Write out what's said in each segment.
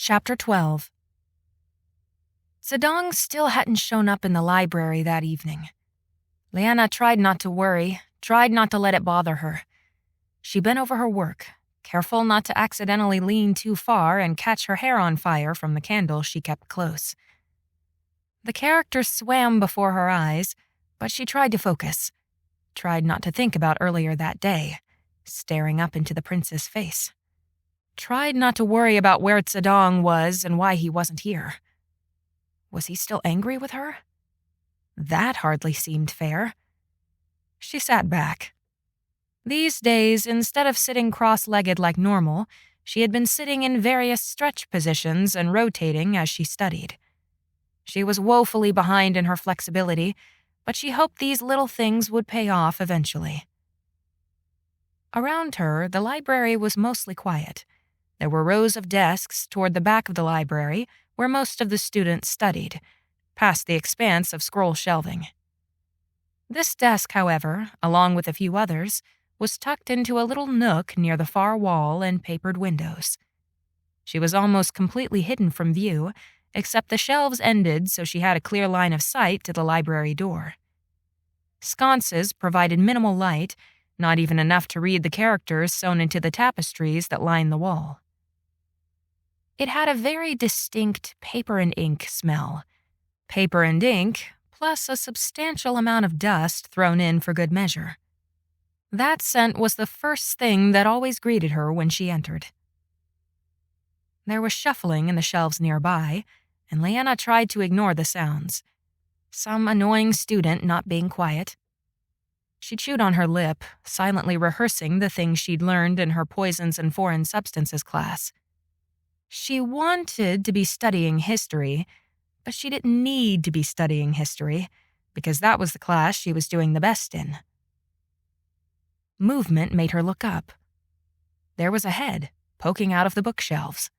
Chapter 12. Zedong still hadn't shown up in the library that evening. Liena tried not to worry, tried not to let it bother her. She bent over her work, careful not to accidentally lean too far and catch her hair on fire from the candle she kept close. The characters swam before her eyes, but she tried to focus, tried not to think about earlier that day, staring up into the prince's face. Tried not to worry about where Zedong was and why he wasn't here. Was he still angry with her? That hardly seemed fair. She sat back. These days, instead of sitting cross-legged like normal, she had been sitting in various stretch positions and rotating as she studied. She was woefully behind in her flexibility, but she hoped these little things would pay off eventually. Around her, the library was mostly quiet. There were rows of desks toward the back of the library where most of the students studied, past the expanse of scroll shelving. This desk, however, along with a few others, was tucked into a little nook near the far wall and papered windows. She was almost completely hidden from view, except the shelves ended so she had a clear line of sight to the library door. Sconces provided minimal light, not even enough to read the characters sewn into the tapestries that lined the wall. It had a very distinct paper and ink smell. Paper and ink, plus a substantial amount of dust thrown in for good measure. That scent was the first thing that always greeted her when she entered. There was shuffling in the shelves nearby, and Liena tried to ignore the sounds. Some annoying student not being quiet. She chewed on her lip, silently rehearsing the things she'd learned in her poisons and foreign substances class. She wanted to be studying history, but she didn't need to be studying history, because that was the class she was doing the best in. Movement made her look up. There was a head poking out of the bookshelves.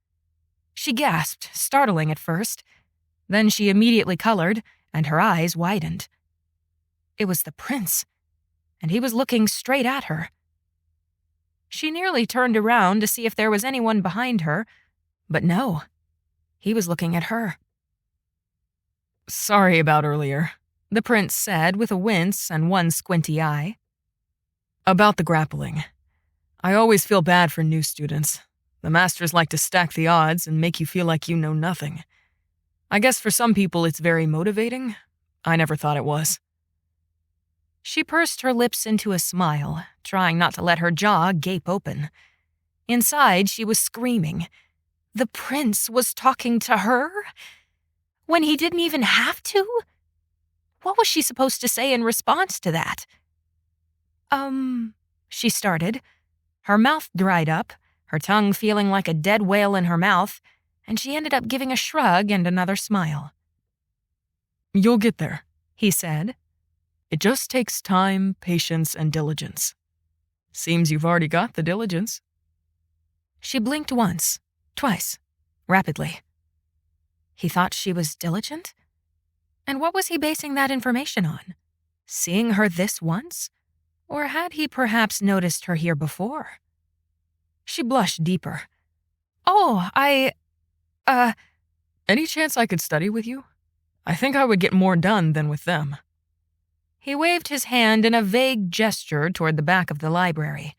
She gasped, startling at first. Then she immediately colored, and her eyes widened. It was the prince, and he was looking straight at her. She nearly turned around to see if there was anyone behind her, but no, he was looking at her. "Sorry about earlier," the prince said with a wince and one squinty eye. "About the grappling. I always feel bad for new students. The masters like to stack the odds and make you feel like you know nothing. I guess for some people it's very motivating. I never thought it was." She pursed her lips into a smile, trying not to let her jaw gape open. Inside, she was screaming. The prince was talking to her? When he didn't even have to? What was she supposed to say in response to that? She started. Her mouth dried up, her tongue feeling like a dead whale in her mouth, and she ended up giving a shrug and another smile. "You'll get there," he said. "It just takes time, patience, and diligence. Seems you've already got the diligence." She blinked once, twice, rapidly. He thought she was diligent? And what was he basing that information on? Seeing her this once? Or had he perhaps noticed her here before? She blushed deeper. "Oh, Any chance I could study with you? I think I would get more done than with them." He waved his hand in a vague gesture toward the back of the library.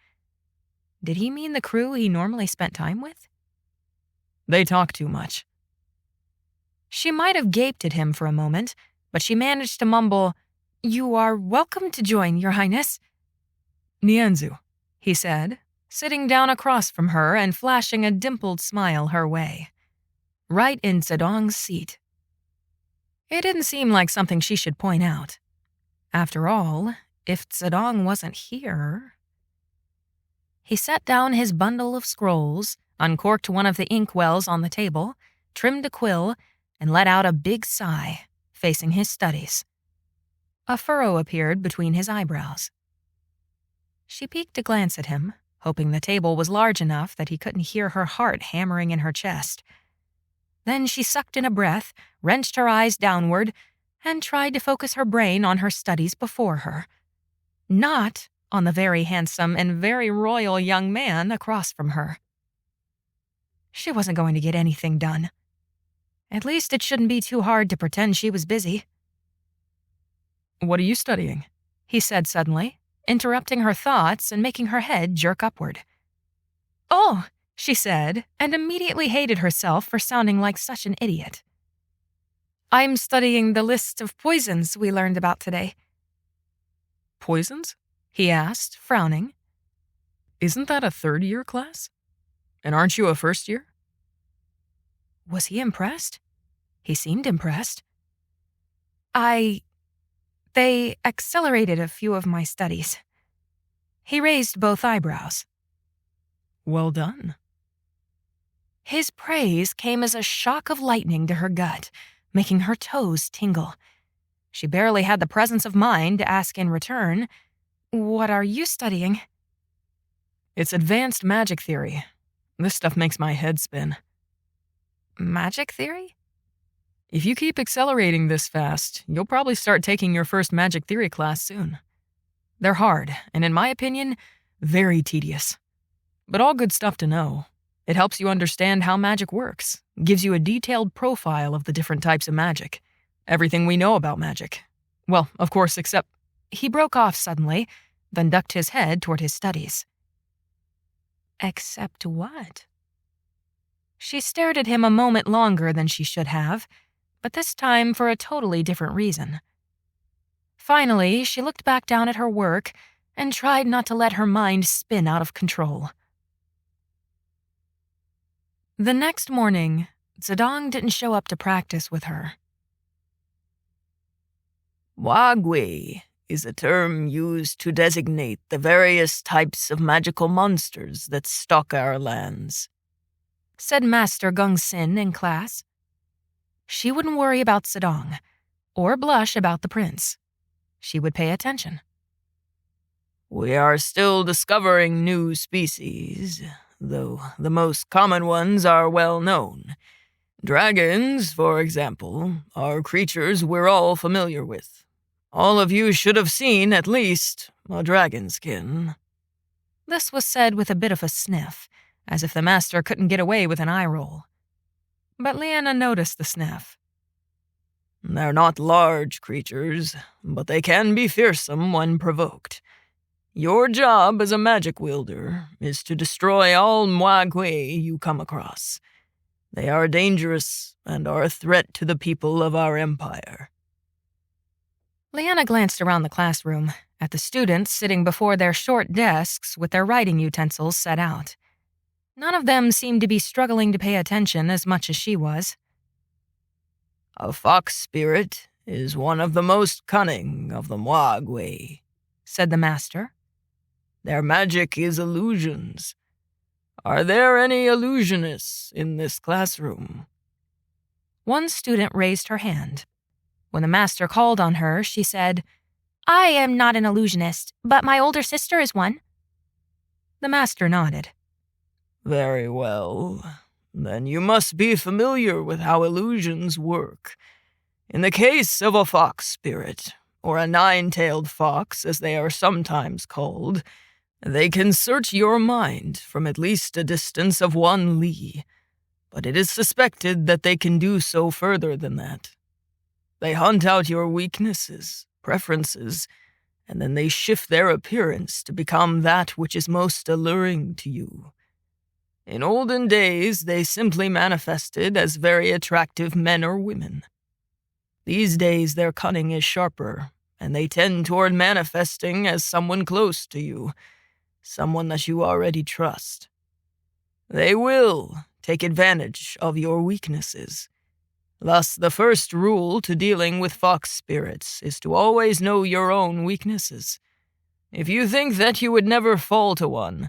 Did he mean the crew he normally spent time with? "They talk too much." She might have gaped at him for a moment, but she managed to mumble, "You are welcome to join, Your Highness." "Nianzu," he said, sitting down across from her and flashing a dimpled smile her way. Right in Zedong's seat. It didn't seem like something she should point out. After all, if Zedong wasn't here... He set down his bundle of scrolls, uncorked one of the inkwells on the table, trimmed a quill, and let out a big sigh, facing his studies. A furrow appeared between his eyebrows. She peeked a glance at him, hoping the table was large enough that he couldn't hear her heart hammering in her chest. Then she sucked in a breath, wrenched her eyes downward, and tried to focus her brain on her studies before her. Not on the very handsome and very royal young man across from her. She wasn't going to get anything done. At least it shouldn't be too hard to pretend she was busy. "What are you studying?" he said suddenly, interrupting her thoughts and making her head jerk upward. "Oh," she said, and immediately hated herself for sounding like such an idiot. "I'm studying the list of poisons we learned about today." "Poisons?" he asked, frowning. "Isn't that a third-year class? And aren't you a first year?" Was he impressed? He seemed impressed. They accelerated a few of my studies." He raised both eyebrows. "Well done." His praise came as a shock of lightning to her gut, making her toes tingle. She barely had the presence of mind to ask in return, "What are you studying?" "It's advanced magic theory. This stuff makes my head spin." "Magic theory?" "If you keep accelerating this fast, you'll probably start taking your first magic theory class soon. They're hard, and in my opinion, very tedious. But all good stuff to know. It helps you understand how magic works, gives you a detailed profile of the different types of magic, everything we know about magic. Well, of course, except..." He broke off suddenly, then ducked his head toward his studies. "Except what?" She stared at him a moment longer than she should have, but this time for a totally different reason. Finally, she looked back down at her work and tried not to let her mind spin out of control. The next morning, Zedong didn't show up to practice with her. Wagway is a term used to designate the various types of magical monsters that stalk our lands, said Master Gungsin in class. She wouldn't worry about Zedong, or blush about the prince. She would pay attention. We are still discovering new species, though the most common ones are well known. Dragons, for example, are creatures we're all familiar with. All of you should have seen, at least, a dragon skin. This was said with a bit of a sniff, as if the master couldn't get away with an eye roll. But Liena noticed the sniff. They're not large creatures, but they can be fearsome when provoked. Your job as a magic wielder is to destroy all Mwagwe you come across. They are dangerous and are a threat to the people of our empire. Liena glanced around the classroom, at the students sitting before their short desks with their writing utensils set out. None of them seemed to be struggling to pay attention as much as she was. A fox spirit is one of the most cunning of the Mwagwe, said the master. Their magic is illusions. Are there any illusionists in this classroom? One student raised her hand. When the master called on her, she said, "I am not an illusionist, but my older sister is one." The master nodded. Very well. Then you must be familiar with how illusions work. In the case of a fox spirit, or a nine-tailed fox as they are sometimes called, they can search your mind from at least a distance of 1 li, but it is suspected that they can do so further than that. They hunt out your weaknesses, preferences, and then they shift their appearance to become that which is most alluring to you. In olden days, they simply manifested as very attractive men or women. These days, their cunning is sharper, and they tend toward manifesting as someone close to you, someone that you already trust. They will take advantage of your weaknesses. Thus, the first rule to dealing with fox spirits is to always know your own weaknesses. If you think that you would never fall to one,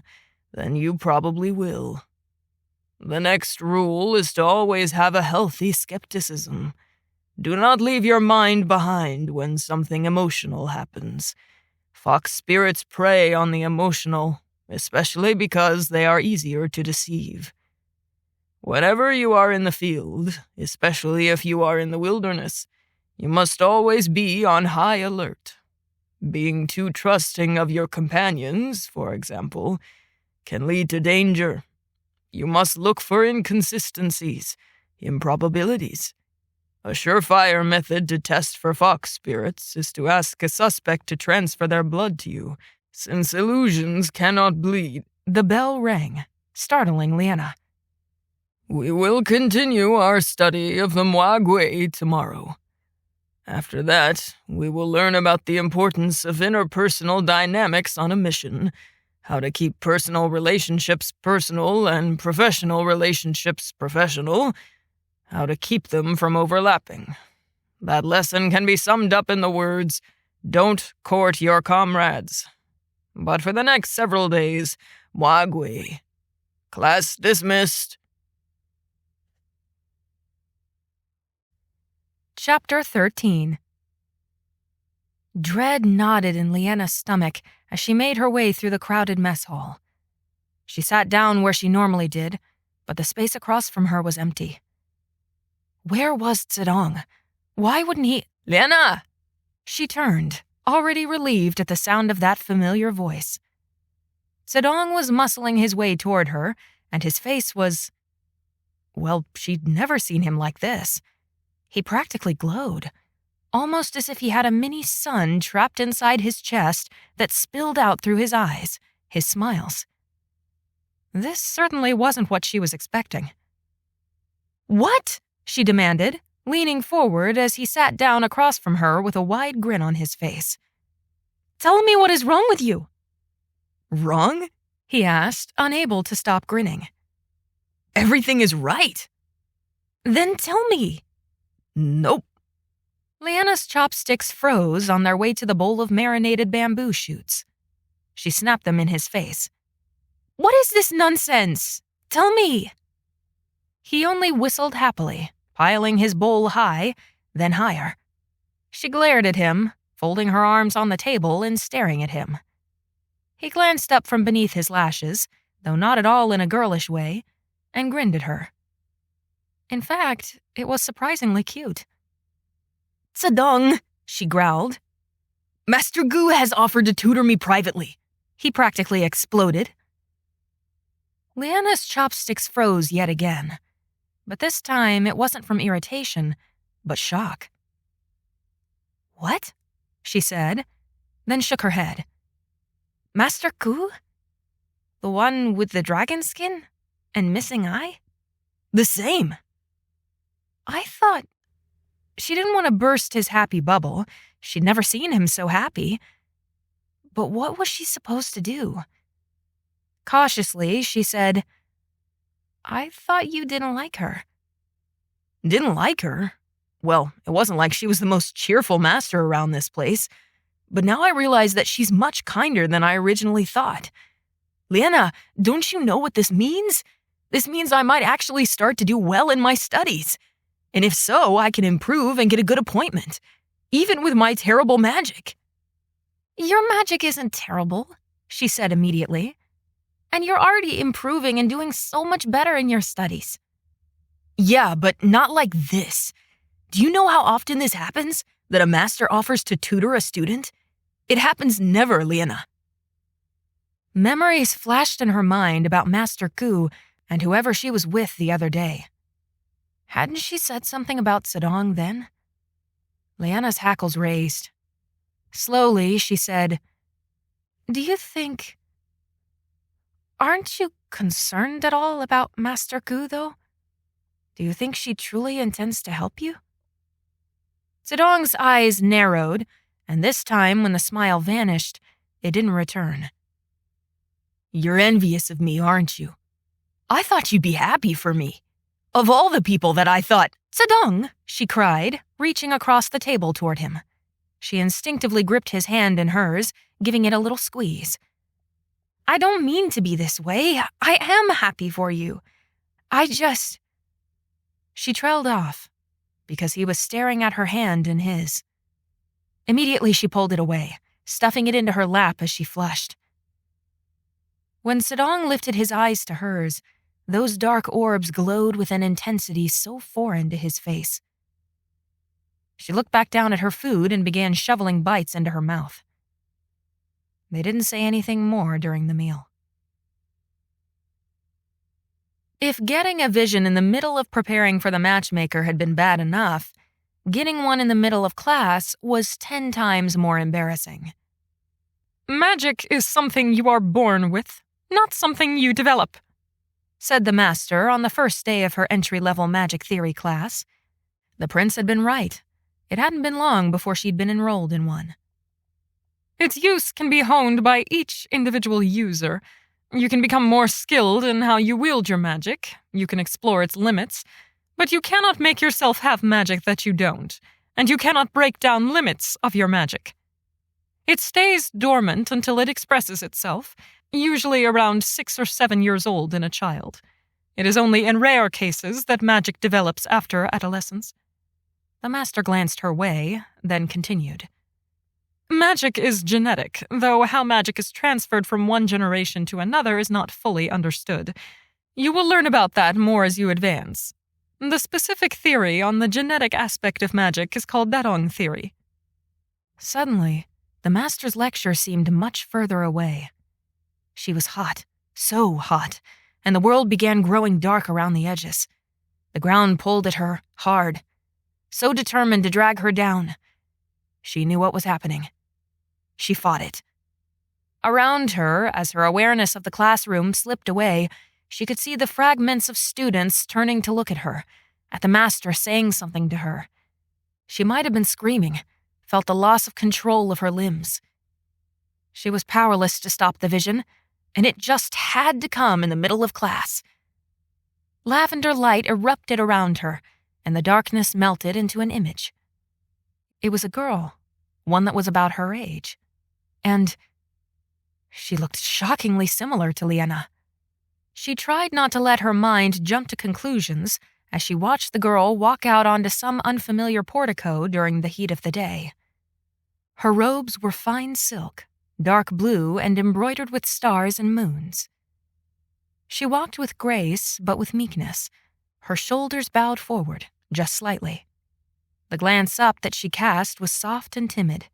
then you probably will. The next rule is to always have a healthy skepticism. Do not leave your mind behind when something emotional happens. Fox spirits prey on the emotional, especially because they are easier to deceive. Whenever you are in the field, especially if you are in the wilderness, you must always be on high alert. Being too trusting of your companions, for example, can lead to danger. You must look for inconsistencies, improbabilities. A surefire method to test for fox spirits is to ask a suspect to transfer their blood to you, since illusions cannot bleed. The bell rang, startling Liena. We will continue our study of the Mwagwe tomorrow. After that, we will learn about the importance of interpersonal dynamics on a mission, how to keep personal relationships personal and professional relationships professional, how to keep them from overlapping. That lesson can be summed up in the words, "Don't court your comrades." But for the next several days, Mwagwe. Class dismissed. Chapter 13. Dread knotted in Liena's stomach as she made her way through the crowded mess hall. She sat down where she normally did, but the space across from her was empty. Where was Zedong? Why wouldn't he— Liena! She turned, already relieved at the sound of that familiar voice. Zedong was muscling his way toward her, and his face was— well, she'd never seen him like this. He practically glowed, almost as if he had a mini sun trapped inside his chest that spilled out through his eyes, his smiles. This certainly wasn't what she was expecting. "What?" she demanded, leaning forward as he sat down across from her with a wide grin on his face. "Tell me what is wrong with you." Wrong? He asked, unable to stop grinning. Everything is right. Then tell me. Nope. Liena's chopsticks froze on their way to the bowl of marinated bamboo shoots. She snapped them in his face. "What is this nonsense? Tell me." He only whistled happily, piling his bowl high, then higher. She glared at him, folding her arms on the table and staring at him. He glanced up from beneath his lashes, though not at all in a girlish way, and grinned at her. In fact, it was surprisingly cute. "Zedong," she growled. "Master Gu has offered to tutor me privately." He practically exploded. Liena's chopsticks froze yet again, but this time it wasn't from irritation, but shock. "What?" she said, then shook her head. "Master Gu? The one with the dragon skin and missing eye?" The same. I thought— She didn't want to burst his happy bubble. She'd never seen him so happy. But what was she supposed to do? Cautiously, she said, "I thought you didn't like her." Didn't like her? Well, it wasn't like she was the most cheerful master around this place. But now I realize that she's much kinder than I originally thought. Liena, don't you know what this means? This means I might actually start to do well in my studies. And if so, I can improve and get a good appointment, even with my terrible magic. "Your magic isn't terrible," she said immediately. "And you're already improving and doing so much better in your studies." Yeah, but not like this. Do you know how often this happens, that a master offers to tutor a student? It happens never, Liena. Memories flashed in her mind about Master Gu and whoever she was with the other day. Hadn't she said something about Zedong then? Liena's hackles raised. Slowly, she said, "Do you think— Aren't you concerned at all about Master Gu, though? Do you think she truly intends to help you?" Zedong's eyes narrowed, and this time when the smile vanished, it didn't return. "You're envious of me, aren't you? I thought you'd be happy for me. Of all the people that I thought—" "Zedong!" she cried, reaching across the table toward him. She instinctively gripped his hand in hers, giving it a little squeeze. "I don't mean to be this way. I am happy for you. I just—" She trailed off, because he was staring at her hand in his. Immediately she pulled it away, stuffing it into her lap as she flushed. When Zedong lifted his eyes to hers, those dark orbs glowed with an intensity so foreign to his face. She looked back down at her food and began shoveling bites into her mouth. They didn't say anything more during the meal. If getting a vision in the middle of preparing for the matchmaker had been bad enough, getting one in the middle of class was 10 times more embarrassing. Magic is something you are born with, not something you develop, said the master on the first day of her entry-level magic theory class. The prince had been right. It hadn't been long before she'd been enrolled in one. Its use can be honed by each individual user. You can become more skilled in how you wield your magic, you can explore its limits, but you cannot make yourself have magic that you don't, and you cannot break down limits of your magic. It stays dormant until it expresses itself, usually around 6 or 7 years old in a child. It is only in rare cases that magic develops after adolescence. The master glanced her way, then continued. Magic is genetic, though how magic is transferred from one generation to another is not fully understood. You will learn about that more as you advance. The specific theory on the genetic aspect of magic is called Darong theory. Suddenly, the master's lecture seemed much further away. She was hot, so hot, and the world began growing dark around the edges. The ground pulled at her, hard, so determined to drag her down. She knew what was happening. She fought it. Around her, as her awareness of the classroom slipped away, she could see the fragments of students turning to look at her, at the master saying something to her. She might have been screaming, felt the loss of control of her limbs. She was powerless to stop the vision, and it just had to come in the middle of class. Lavender light erupted around her, and the darkness melted into an image. It was a girl, one that was about her age. And she looked shockingly similar to Liena. She tried not to let her mind jump to conclusions as she watched the girl walk out onto some unfamiliar portico during the heat of the day. Her robes were fine silk, dark blue and embroidered with stars and moons. She walked with grace, but with meekness, her shoulders bowed forward, just slightly. The glance up that she cast was soft and timid.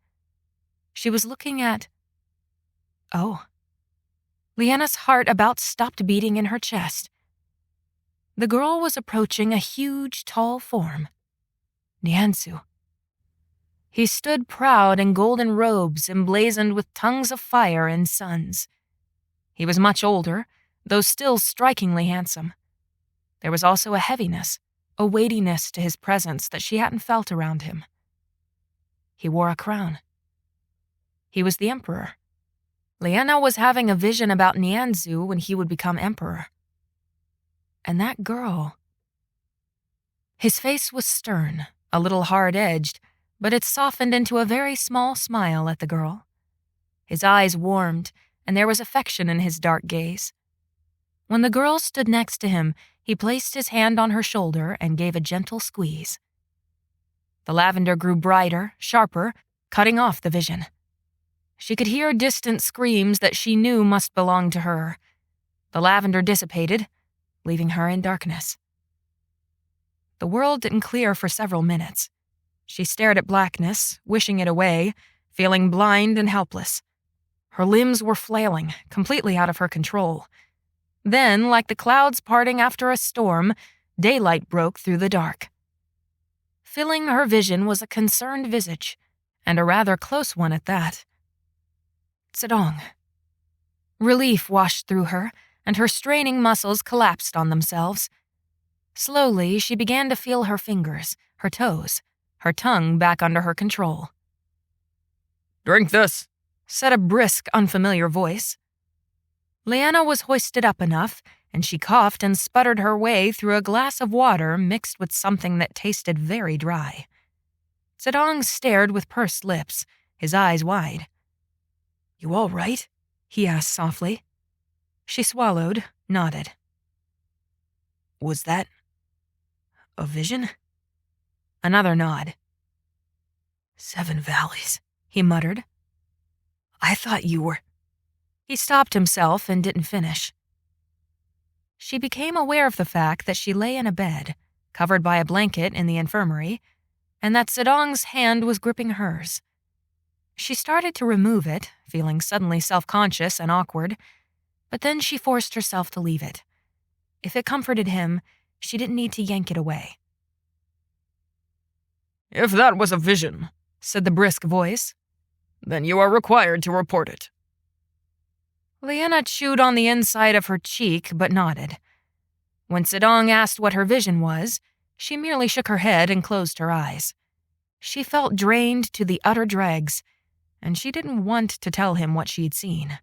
She was looking at... Oh. Liena's heart about stopped beating in her chest. The girl was approaching a huge, tall form. Nianzu. He stood proud in golden robes emblazoned with tongues of fire and suns. He was much older, though still strikingly handsome. There was also a heaviness, a weightiness to his presence that she hadn't felt around him. He wore a crown. He was the emperor. Liena was having a vision about Nianzu when he would become emperor. And that girl... His face was stern, a little hard-edged, but it softened into a very small smile at the girl. His eyes warmed, and there was affection in his dark gaze. When the girl stood next to him, he placed his hand on her shoulder and gave a gentle squeeze. The lavender grew brighter, sharper, cutting off the vision. She could hear distant screams that she knew must belong to her. The lavender dissipated, leaving her in darkness. The world didn't clear for several minutes. She stared at blackness, wishing it away, feeling blind and helpless. Her limbs were flailing, completely out of her control. Then, like the clouds parting after a storm, daylight broke through the dark. Filling her vision was a concerned visage, and a rather close one at that. Zedong. Relief washed through her, and her straining muscles collapsed on themselves. Slowly, she began to feel her fingers, her toes, her tongue back under her control. "Drink this," said a brisk, unfamiliar voice. Liena was hoisted up enough, and she coughed and sputtered her way through a glass of water mixed with something that tasted very dry. Zedong stared with pursed lips, his eyes wide. "You all right?" he asked softly. She swallowed, nodded. "Was that a vision?" Another nod. "7 valleys," he muttered. "I thought you were..." He stopped himself and didn't finish. She became aware of the fact that she lay in a bed, covered by a blanket in the infirmary, and that Zedong's hand was gripping hers. She started to remove it, feeling suddenly self-conscious and awkward, but then she forced herself to leave it. if it comforted him, she didn't need to yank it away. "If that was a vision," said the brisk voice, "then you are required to report it." Liena chewed on the inside of her cheek but nodded. When Sedong asked what her vision was, she merely shook her head and closed her eyes. She felt drained to the utter dregs, and she didn't want to tell him what she'd seen.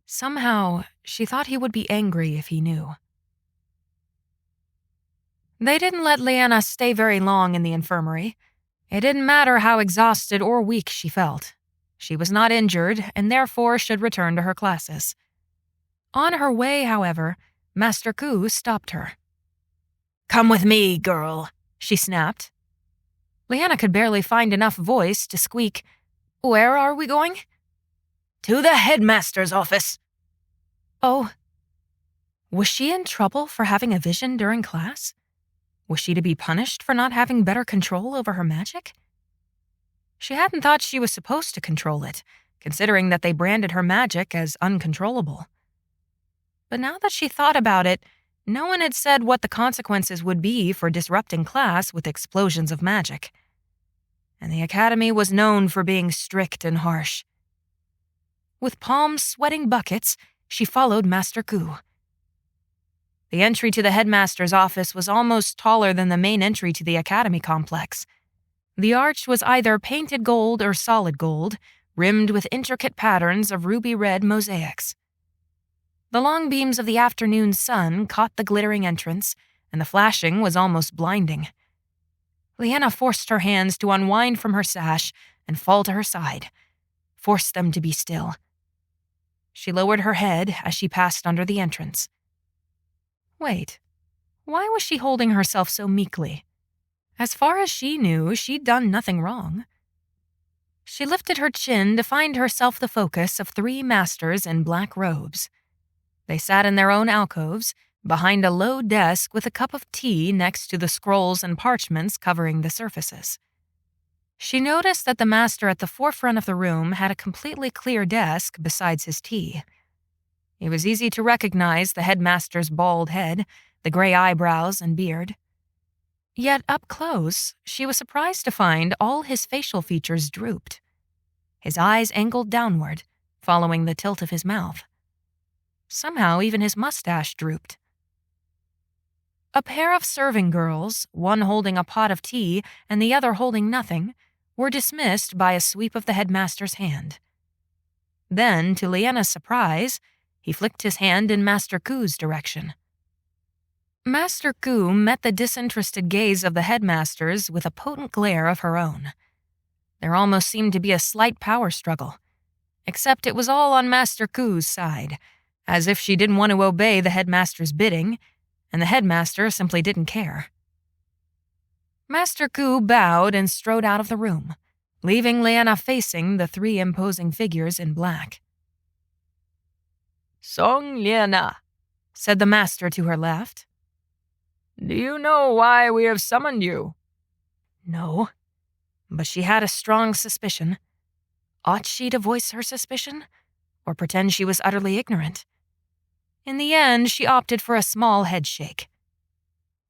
Somehow, she thought he would be angry if he knew. They didn't let Liena stay very long in the infirmary. It didn't matter how exhausted or weak she felt. She was not injured and therefore should return to her classes. On her way, however, Master Ku stopped her. "Come with me, girl," she snapped. Liena could barely find enough voice to squeak, "Where are we going?" "To the headmaster's office." Oh. Was she in trouble for having a vision during class? Was she to be punished for not having better control over her magic? She hadn't thought she was supposed to control it, considering that they branded her magic as uncontrollable. But now that she thought about it, no one had said what the consequences would be for disrupting class with explosions of magic. And the academy was known for being strict and harsh. With palms sweating buckets, she followed Master Ku. The entry to the headmaster's office was almost taller than the main entry to the academy complex. The arch was either painted gold or solid gold, rimmed with intricate patterns of ruby-red mosaics. The long beams of the afternoon sun caught the glittering entrance, and the flashing was almost blinding. Liena forced her hands to unwind from her sash and fall to her side, forced them to be still. She lowered her head as she passed under the entrance. Wait, why was she holding herself so meekly? As far as she knew, she'd done nothing wrong. She lifted her chin to find herself the focus of 3 masters in black robes. They sat in their own alcoves, behind a low desk with a cup of tea next to the scrolls and parchments covering the surfaces. She noticed that the master at the forefront of the room had a completely clear desk besides his tea. It was easy to recognize the headmaster's bald head, the gray eyebrows and beard. Yet up close, she was surprised to find all his facial features drooped. His eyes angled downward, following the tilt of his mouth. Somehow even his mustache drooped. A pair of serving girls, one holding a pot of tea and the other holding nothing, were dismissed by a sweep of the headmaster's hand. Then, to Liena's surprise, he flicked his hand in Master Ku's direction. Master Ku met the disinterested gaze of the headmasters with a potent glare of her own. There almost seemed to be a slight power struggle, except it was all on Master Ku's side, as if she didn't want to obey the headmaster's bidding, and the headmaster simply didn't care. Master Ku bowed and strode out of the room, leaving Liena facing the 3 imposing figures in black. "Song Liena," said the master to her left. "Do you know why we have summoned you?" No, but she had a strong suspicion. Ought she to voice her suspicion, or pretend she was utterly ignorant? In the end, she opted for a small headshake.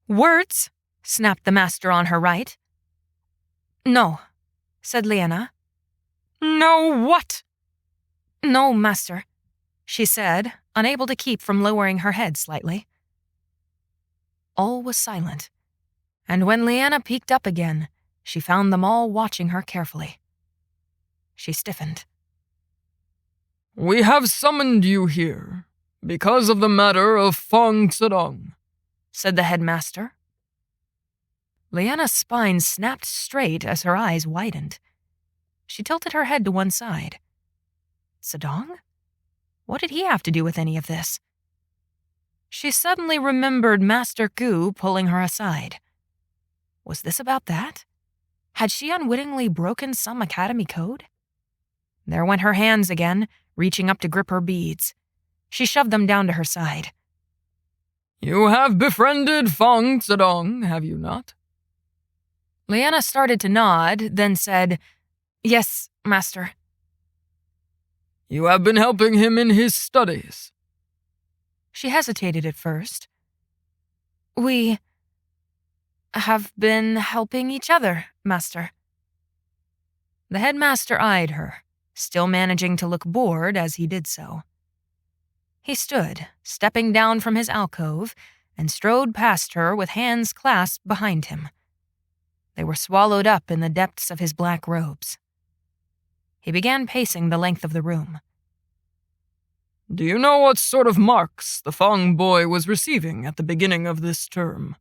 "Words?" snapped the master on her right. "No," said Liena. "No what?" "No, master," she said, unable to keep from lowering her head slightly. All was silent, and when Liena peeked up again, she found them all watching her carefully. She stiffened. "We have summoned you here because of the matter of Fong Zedong," said the headmaster. Liena's spine snapped straight as her eyes widened. She tilted her head to one side. Zedong? What did he have to do with any of this? She suddenly remembered Master Ku pulling her aside. Was this about that? Had she unwittingly broken some academy code? There went her hands again, reaching up to grip her beads. She shoved them down to her side. "You have befriended Fong Zedong, have you not?" Liena started to nod, then said, "Yes, master." "You have been helping him in his studies." She hesitated at first, We have been helping each other, Master. The headmaster eyed her, still managing to look bored as he did so. He stood, stepping down from his alcove, and strode past her with hands clasped behind him. They were swallowed up in the depths of his black robes. He began pacing the length of the room. Do you know what sort of marks the Fong boy was receiving at the beginning of this term?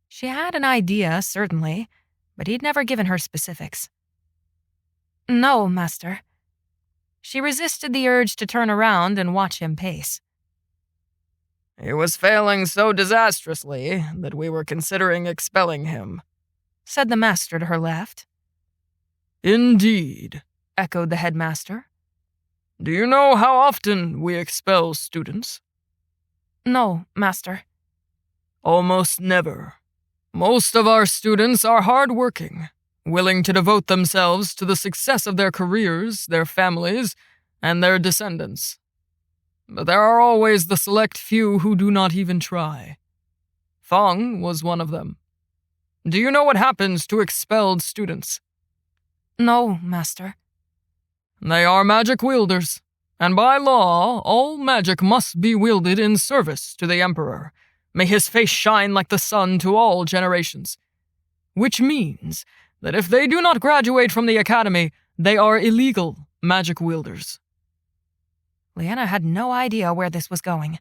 She had an idea, certainly, but he'd never given her specifics. No, Master. She resisted the urge to turn around and watch him pace. He was failing so disastrously that we were considering expelling him, said the master to her left. Indeed, echoed the headmaster. Do you know how often we expel students? No, Master. Almost never. Most of our students are hard-working, willing to devote themselves to the success of their careers, their families, and their descendants. But there are always the select few who do not even try. Fong was one of them. Do you know what happens to expelled students? No, Master. They are magic-wielders, and by law, all magic must be wielded in service to the Emperor. May his face shine like the sun to all generations. Which means that if they do not graduate from the academy, they are illegal magic-wielders. Liena had no idea where this was going.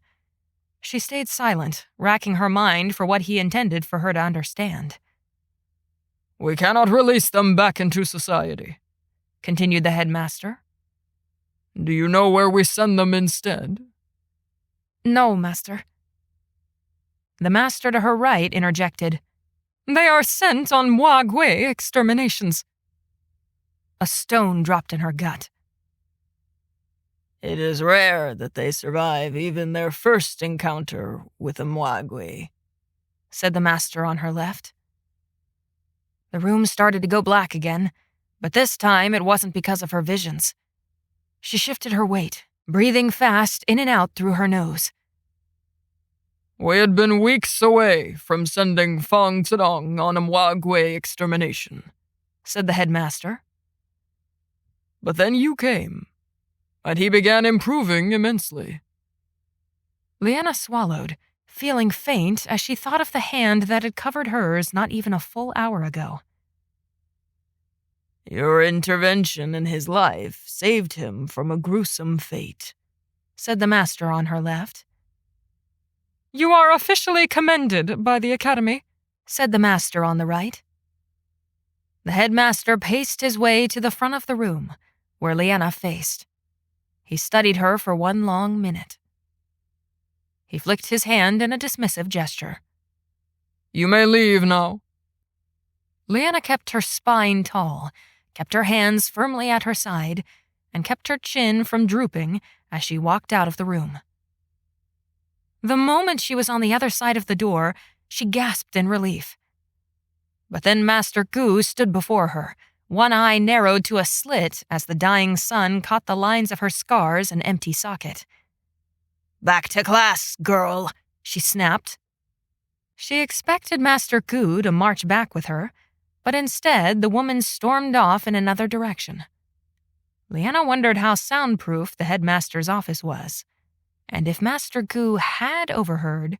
She stayed silent, racking her mind for what he intended for her to understand. We cannot release them back into society, continued the headmaster. Do you know where we send them instead? No, Master. The master to her right interjected, They are sent on Wagway exterminations. A stone dropped in her gut. It is rare that they survive even their first encounter with a Mwagwe, said the master on her left. The room started to go black again, but this time it wasn't because of her visions. She shifted her weight, breathing fast in and out through her nose. We had been weeks away from sending Fong Zedong on a Mwagwe extermination, said the headmaster. But then you came, and he began improving immensely. Liena swallowed, feeling faint as she thought of the hand that had covered hers not even a full hour ago. Your intervention in his life saved him from a gruesome fate, said the master on her left. You are officially commended by the academy, said the master on the right. The headmaster paced his way to the front of the room, where Liena faced. He studied her for one long minute. He flicked his hand in a dismissive gesture. You may leave now. Liena kept her spine tall, kept her hands firmly at her side, and kept her chin from drooping as she walked out of the room. The moment she was on the other side of the door, she gasped in relief. But then Master Gu stood before her, one eye narrowed to a slit as the dying sun caught the lines of her scars and empty socket. Back to class, girl, she snapped. She expected Master Gu to march back with her, but instead the woman stormed off in another direction. Liena wondered how soundproof the headmaster's office was. And if Master Gu had overheard,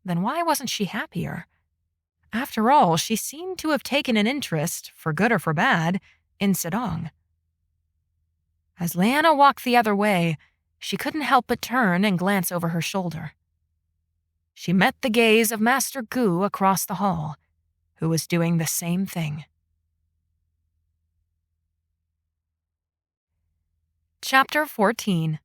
then why wasn't she happier? After all, she seemed to have taken an interest, for good or for bad, in Zedong. As Liena walked the other way, she couldn't help but turn and glance over her shoulder. She met the gaze of Master Gu across the hall, who was doing the same thing. Chapter 14.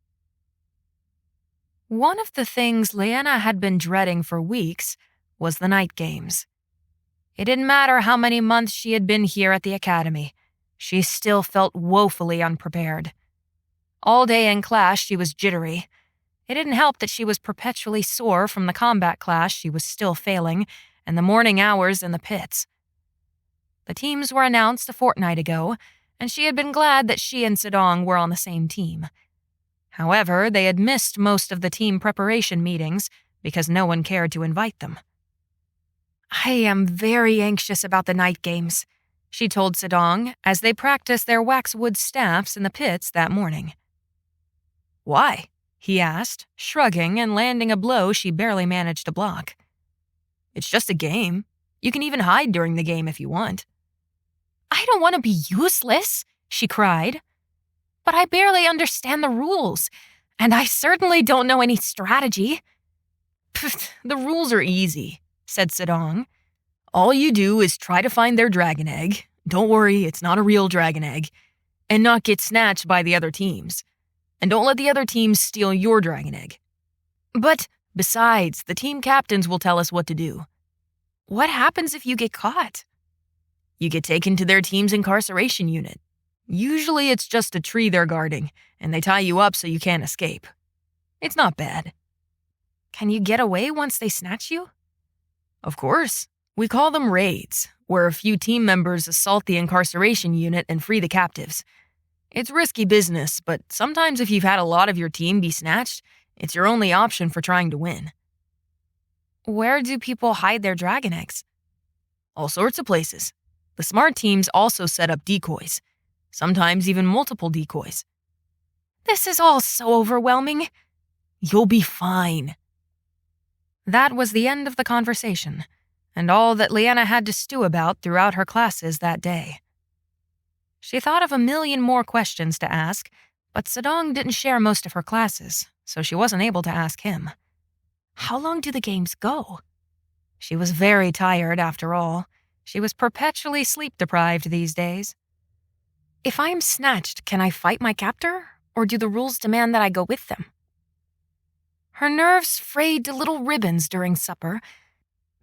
One of the things Liena had been dreading for weeks was the night games. It didn't matter how many months she had been here at the academy, she still felt woefully unprepared. All day in class she was jittery. It didn't help that she was perpetually sore from the combat class she was still failing and the morning hours in the pits. The teams were announced a fortnight ago, and she had been glad that she and Zedong were on the same team. However, they had missed most of the team preparation meetings, because no one cared to invite them. "I am very anxious about the night games," she told Sedong as they practiced their waxwood staffs in the pits that morning. "Why?" he asked, shrugging and landing a blow she barely managed to block. "It's just a game. You can even hide during the game if you want." "I don't want to be useless," she cried. "But I barely understand the rules, and I certainly don't know any strategy." "The rules are easy," said Sedong. "All you do is try to find their dragon egg. Don't worry, it's not a real dragon egg. And not get snatched by the other teams. And don't let the other teams steal your dragon egg. But besides, the team captains will tell us what to do." "What happens if you get caught?" "You get taken to their team's incarceration unit. Usually it's just a tree they're guarding, and they tie you up so you can't escape. It's not bad." "Can you get away once they snatch you?" "Of course. We call them raids, where a few team members assault the incarceration unit and free the captives. It's risky business, but sometimes if you've had a lot of your team be snatched, it's your only option for trying to win." "Where do people hide their dragon eggs?" "All sorts of places. The smart teams also set up decoys, sometimes even multiple decoys." "This is all so overwhelming." "You'll be fine." That was the end of the conversation, and all that Liena had to stew about throughout her classes that day. She thought of a million more questions to ask, but Sedong didn't share most of her classes, so she wasn't able to ask him. How long do the games go? She was very tired after all. She was perpetually sleep-deprived these days. "If I am snatched, can I fight my captor, or do the rules demand that I go with them?" Her nerves frayed to little ribbons during supper.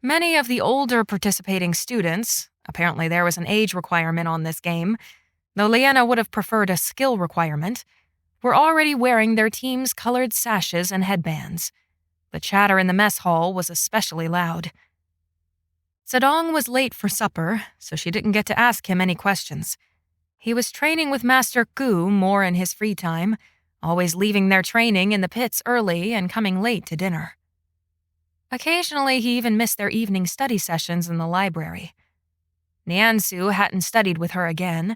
Many of the older participating students, apparently there was an age requirement on this game, though Liena would have preferred a skill requirement, were already wearing their team's colored sashes and headbands. The chatter in the mess hall was especially loud. Sedong was late for supper, so she didn't get to ask him any questions. He was training with Master Gu more in his free time, always leaving their training in the pits early and coming late to dinner. Occasionally, he even missed their evening study sessions in the library. Niansu hadn't studied with her again,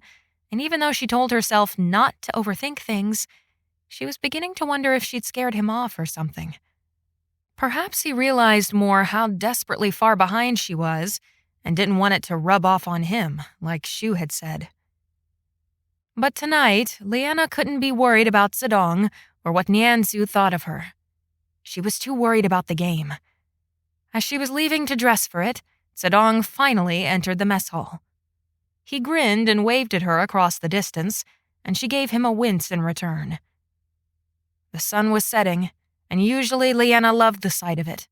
and even though she told herself not to overthink things, she was beginning to wonder if she'd scared him off or something. Perhaps he realized more how desperately far behind she was and didn't want it to rub off on him, like Shu had said. But tonight, Liena couldn't be worried about Sedong or what Niansu thought of her. She was too worried about the game. As she was leaving to dress for it, Sedong finally entered the mess hall. He grinned and waved at her across the distance, and she gave him a wince in return. The sun was setting, and usually Liena loved the sight of it.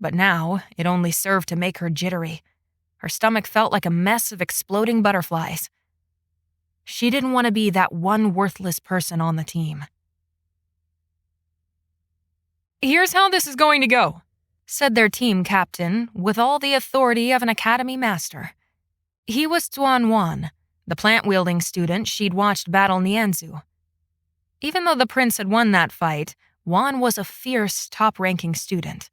But now, it only served to make her jittery. Her stomach felt like a mess of exploding butterflies. She didn't want to be that one worthless person on the team. "Here's how this is going to go," said their team captain with all the authority of an academy master. He was Tuan, the plant-wielding student she'd watched battle Nianzu. Even though the prince had won that fight, Wan was a fierce, top-ranking student.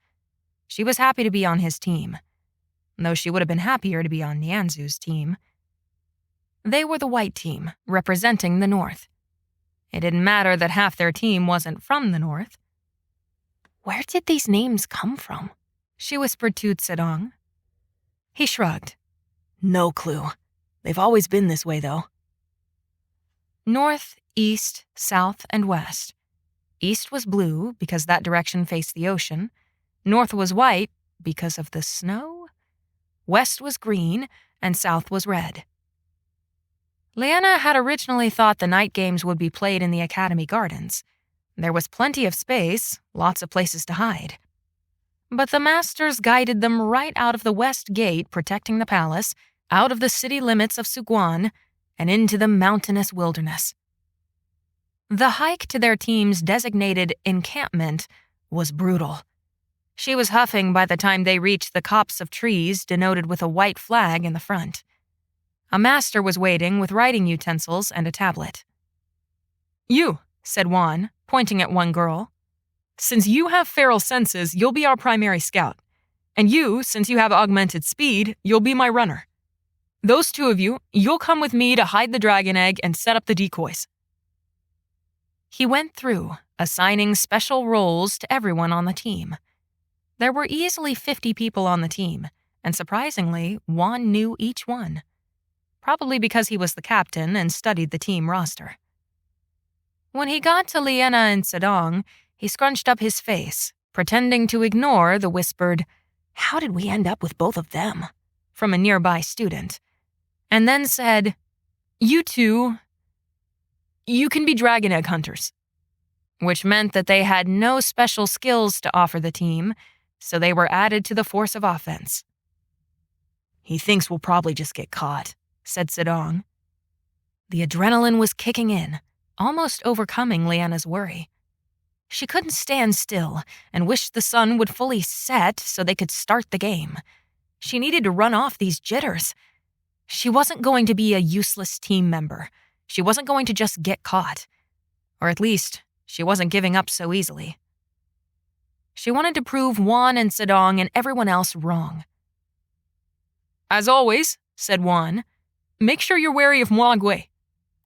She was happy to be on his team, though she would have been happier to be on Nianzu's team. They were the white team, representing the north. It didn't matter that half their team wasn't from the north. "Where did these names come from?" she whispered to Sedong. He shrugged. "No clue. They've always been this way, though." North, east, south, and west. East was blue because that direction faced the ocean. North was white because of the snow. West was green, and south was red. Liena had originally thought the night games would be played in the academy gardens. There was plenty of space, lots of places to hide. But the masters guided them right out of the west gate protecting the palace, out of the city limits of Suguan, and into the mountainous wilderness. The hike to their team's designated encampment was brutal. She was huffing by the time they reached the copse of trees denoted with a white flag in the front. A master was waiting with writing utensils and a tablet. "You," said Wan, pointing at one girl. Since you have feral senses, you'll be our primary scout. And you, since you have augmented speed, you'll be my runner. Those two of you, you'll come with me to hide the dragon egg and set up the decoys." He went through, assigning special roles to everyone on the team. There were easily 50 people on the team, and surprisingly, Juan knew each one. Probably because he was the captain and studied the team roster. When he got to Liena and Sedong, he scrunched up his face, pretending to ignore the whispered, "How did we end up with both of them?" from a nearby student, and then said, "You two, you can be dragon egg hunters," which meant that they had no special skills to offer the team, so they were added to the force of offense. "He thinks we'll probably just get caught," said Sedong. The adrenaline was kicking in, almost overcoming Liena's worry. She couldn't stand still and wished the sun would fully set so they could start the game. She needed to run off these jitters. She wasn't going to be a useless team member. She wasn't going to just get caught. Or at least, she wasn't giving up so easily. She wanted to prove Juan and Sedong and everyone else wrong. "As always," said Juan, "make sure you're wary of Mwagwe.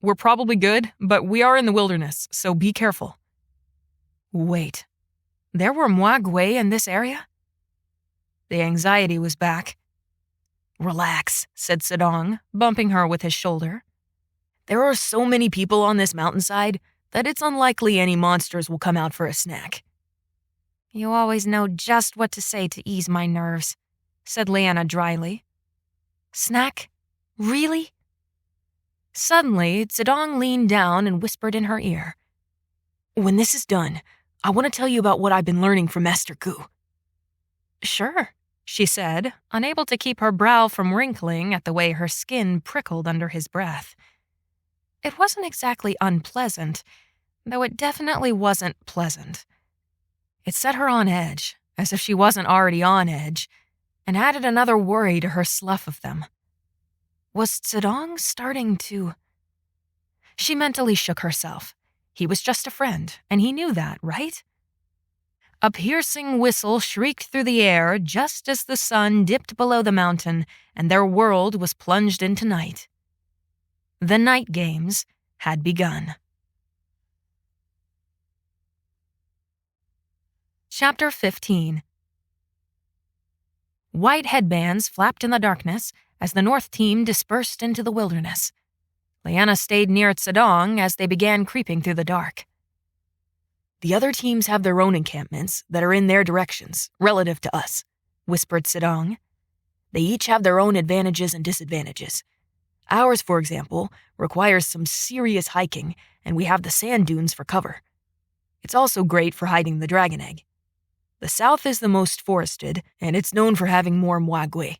We're probably good, but we are in the wilderness, so be careful." Wait, there were Mwagwe in this area? The anxiety was back. "Relax," said Sedong, bumping her with his shoulder. "There are so many people on this mountainside that it's unlikely any monsters will come out for a snack." "You always know just what to say to ease my nerves," said Liena dryly. "Snack? Really?" Suddenly, Zedong leaned down and whispered in her ear. "When this is done, I want to tell you about what I've been learning from Master Gu." "Sure," she said, unable to keep her brow from wrinkling at the way her skin prickled under his breath. It wasn't exactly unpleasant, though it definitely wasn't pleasant. It set her on edge, as if she wasn't already on edge, and added another worry to her slough of them. Was Zedong starting to... She mentally shook herself. He was just a friend, and he knew that, right? A piercing whistle shrieked through the air just as the sun dipped below the mountain and their world was plunged into night. The night games had begun. Chapter 15. White headbands flapped in the darkness as the North team dispersed into the wilderness. Liena stayed near Zedong as they began creeping through the dark. "The other teams have their own encampments that are in their directions, relative to us," whispered Zedong. "They each have their own advantages and disadvantages. Ours, for example, requires some serious hiking, and we have the sand dunes for cover. It's also great for hiding the dragon egg. The south is the most forested, and it's known for having more mwagwe.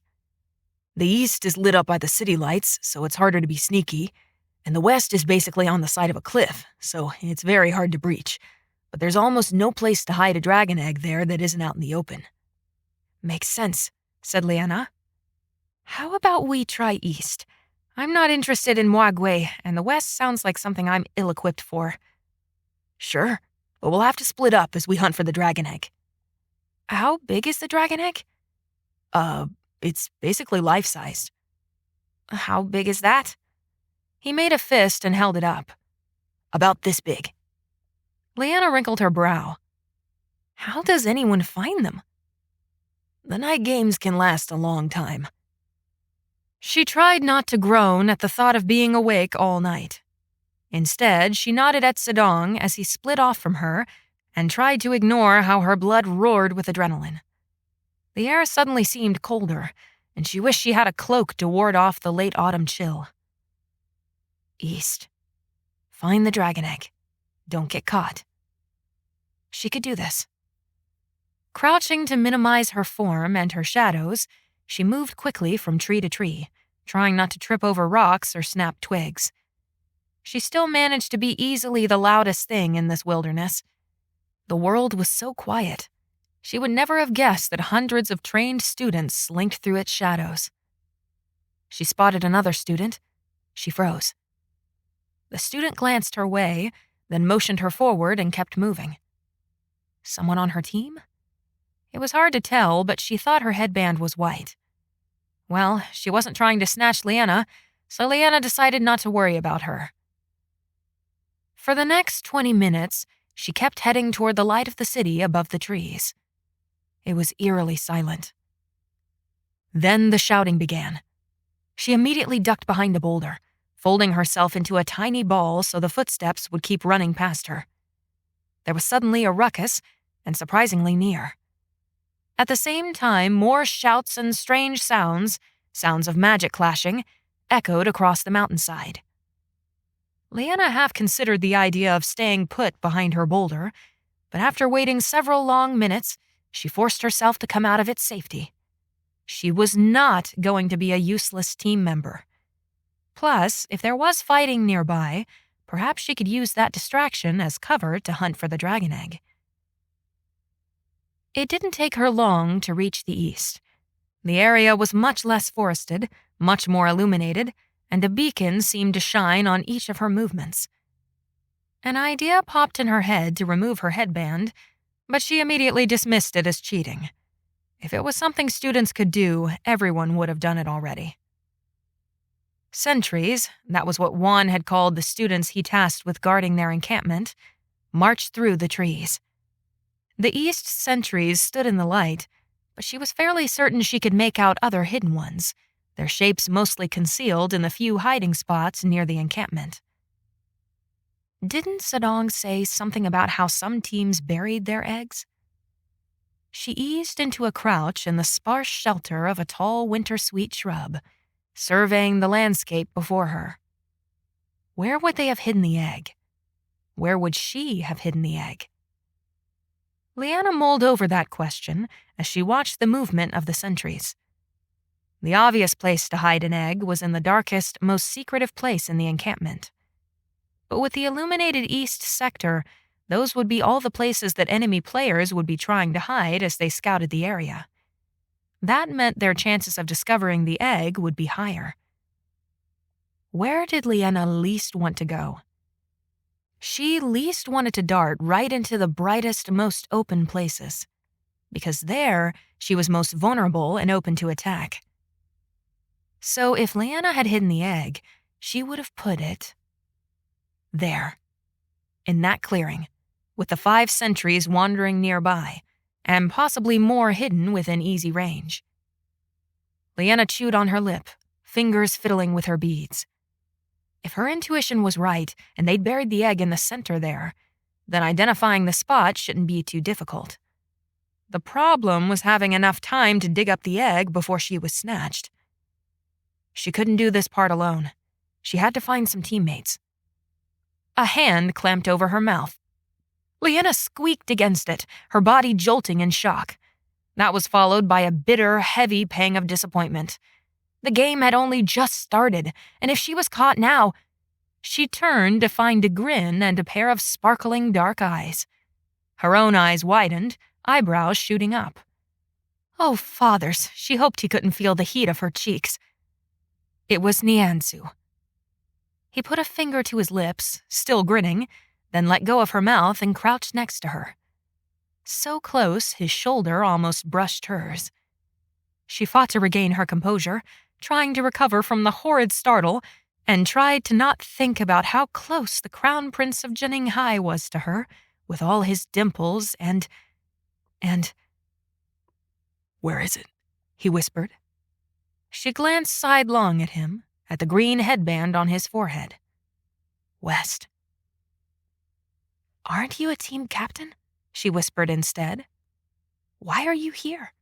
The east is lit up by the city lights, so it's harder to be sneaky, and the west is basically on the side of a cliff, so it's very hard to breach. But there's almost no place to hide a dragon egg there that isn't out in the open." "Makes sense," said Liena. "How about we try east? I'm not interested in Mwagwe, and the west sounds like something I'm ill-equipped for." "Sure, but we'll have to split up as we hunt for the dragon egg." "How big is the dragon egg?" It's basically life-sized." "How big is that?" He made a fist and held it up. "About this big." Liena wrinkled her brow. "How does anyone find them?" "The night games can last a long time." She tried not to groan at the thought of being awake all night. Instead, she nodded at Zedong as he split off from her and tried to ignore how her blood roared with adrenaline. The air suddenly seemed colder, and she wished she had a cloak to ward off the late autumn chill. East. Find the dragon egg. Don't get caught. She could do this. Crouching to minimize her form and her shadows, she moved quickly from tree to tree, trying not to trip over rocks or snap twigs. She still managed to be easily the loudest thing in this wilderness. The world was so quiet. She would never have guessed that hundreds of trained students slinked through its shadows. She spotted another student. She froze. The student glanced her way, then motioned her forward and kept moving. Someone on her team? It was hard to tell, but she thought her headband was white. Well, she wasn't trying to snatch Liena, so Liena decided not to worry about her. For the next 20 minutes, she kept heading toward the light of the city above the trees. It was eerily silent. Then the shouting began. She immediately ducked behind a boulder, folding herself into a tiny ball so the footsteps would keep running past her. There was suddenly a ruckus, and surprisingly near. At the same time, more shouts and strange sounds of magic clashing, echoed across the mountainside. Liena half considered the idea of staying put behind her boulder, but after waiting several long minutes, she forced herself to come out of its safety. She was not going to be a useless team member. Plus, if there was fighting nearby, perhaps she could use that distraction as cover to hunt for the dragon egg. It didn't take her long to reach the east. The area was much less forested, much more illuminated, and a beacon seemed to shine on each of her movements. An idea popped in her head to remove her headband, but she immediately dismissed it as cheating. If it was something students could do, everyone would have done it already. Sentries, that was what Juan had called the students he tasked with guarding their encampment, marched through the trees. The east sentries stood in the light, but she was fairly certain she could make out other hidden ones, their shapes mostly concealed in the few hiding spots near the encampment. Didn't Sadong say something about how some teams buried their eggs? She eased into a crouch in the sparse shelter of a tall winter-sweet shrub, surveying the landscape before her. Where would they have hidden the egg? Where would she have hidden the egg? Liena mulled over that question as she watched the movement of the sentries. The obvious place to hide an egg was in the darkest, most secretive place in the encampment. But with the illuminated east sector, those would be all the places that enemy players would be trying to hide as they scouted the area. That meant their chances of discovering the egg would be higher. Where did Liena least want to go? She least wanted to dart right into the brightest, most open places, because there she was most vulnerable and open to attack. So if Liena had hidden the egg, she would have put it there, in that clearing, with the 5 sentries wandering nearby, and possibly more hidden within easy range. Liena chewed on her lip, fingers fiddling with her beads. If her intuition was right and they'd buried the egg in the center there, then identifying the spot shouldn't be too difficult. The problem was having enough time to dig up the egg before she was snatched. She couldn't do this part alone. She had to find some teammates. A hand clamped over her mouth. Liena squeaked against it, her body jolting in shock. That was followed by a bitter, heavy pang of disappointment. The game had only just started, and if she was caught now, she turned to find a grin and a pair of sparkling dark eyes. Her own eyes widened, eyebrows shooting up. Oh, fathers, she hoped he couldn't feel the heat of her cheeks. It was Nianzu. He put a finger to his lips, still grinning, then let go of her mouth and crouched next to her. So close, his shoulder almost brushed hers. She fought to regain her composure, trying to recover from the horrid startle, and tried to not think about how close the Crown Prince of Jininghai was to her, with all his dimples and... "Where is it?" he whispered. She glanced sidelong at him, at the green headband on his forehead. West. "Aren't you a team captain?" she whispered instead. "Why are you here?"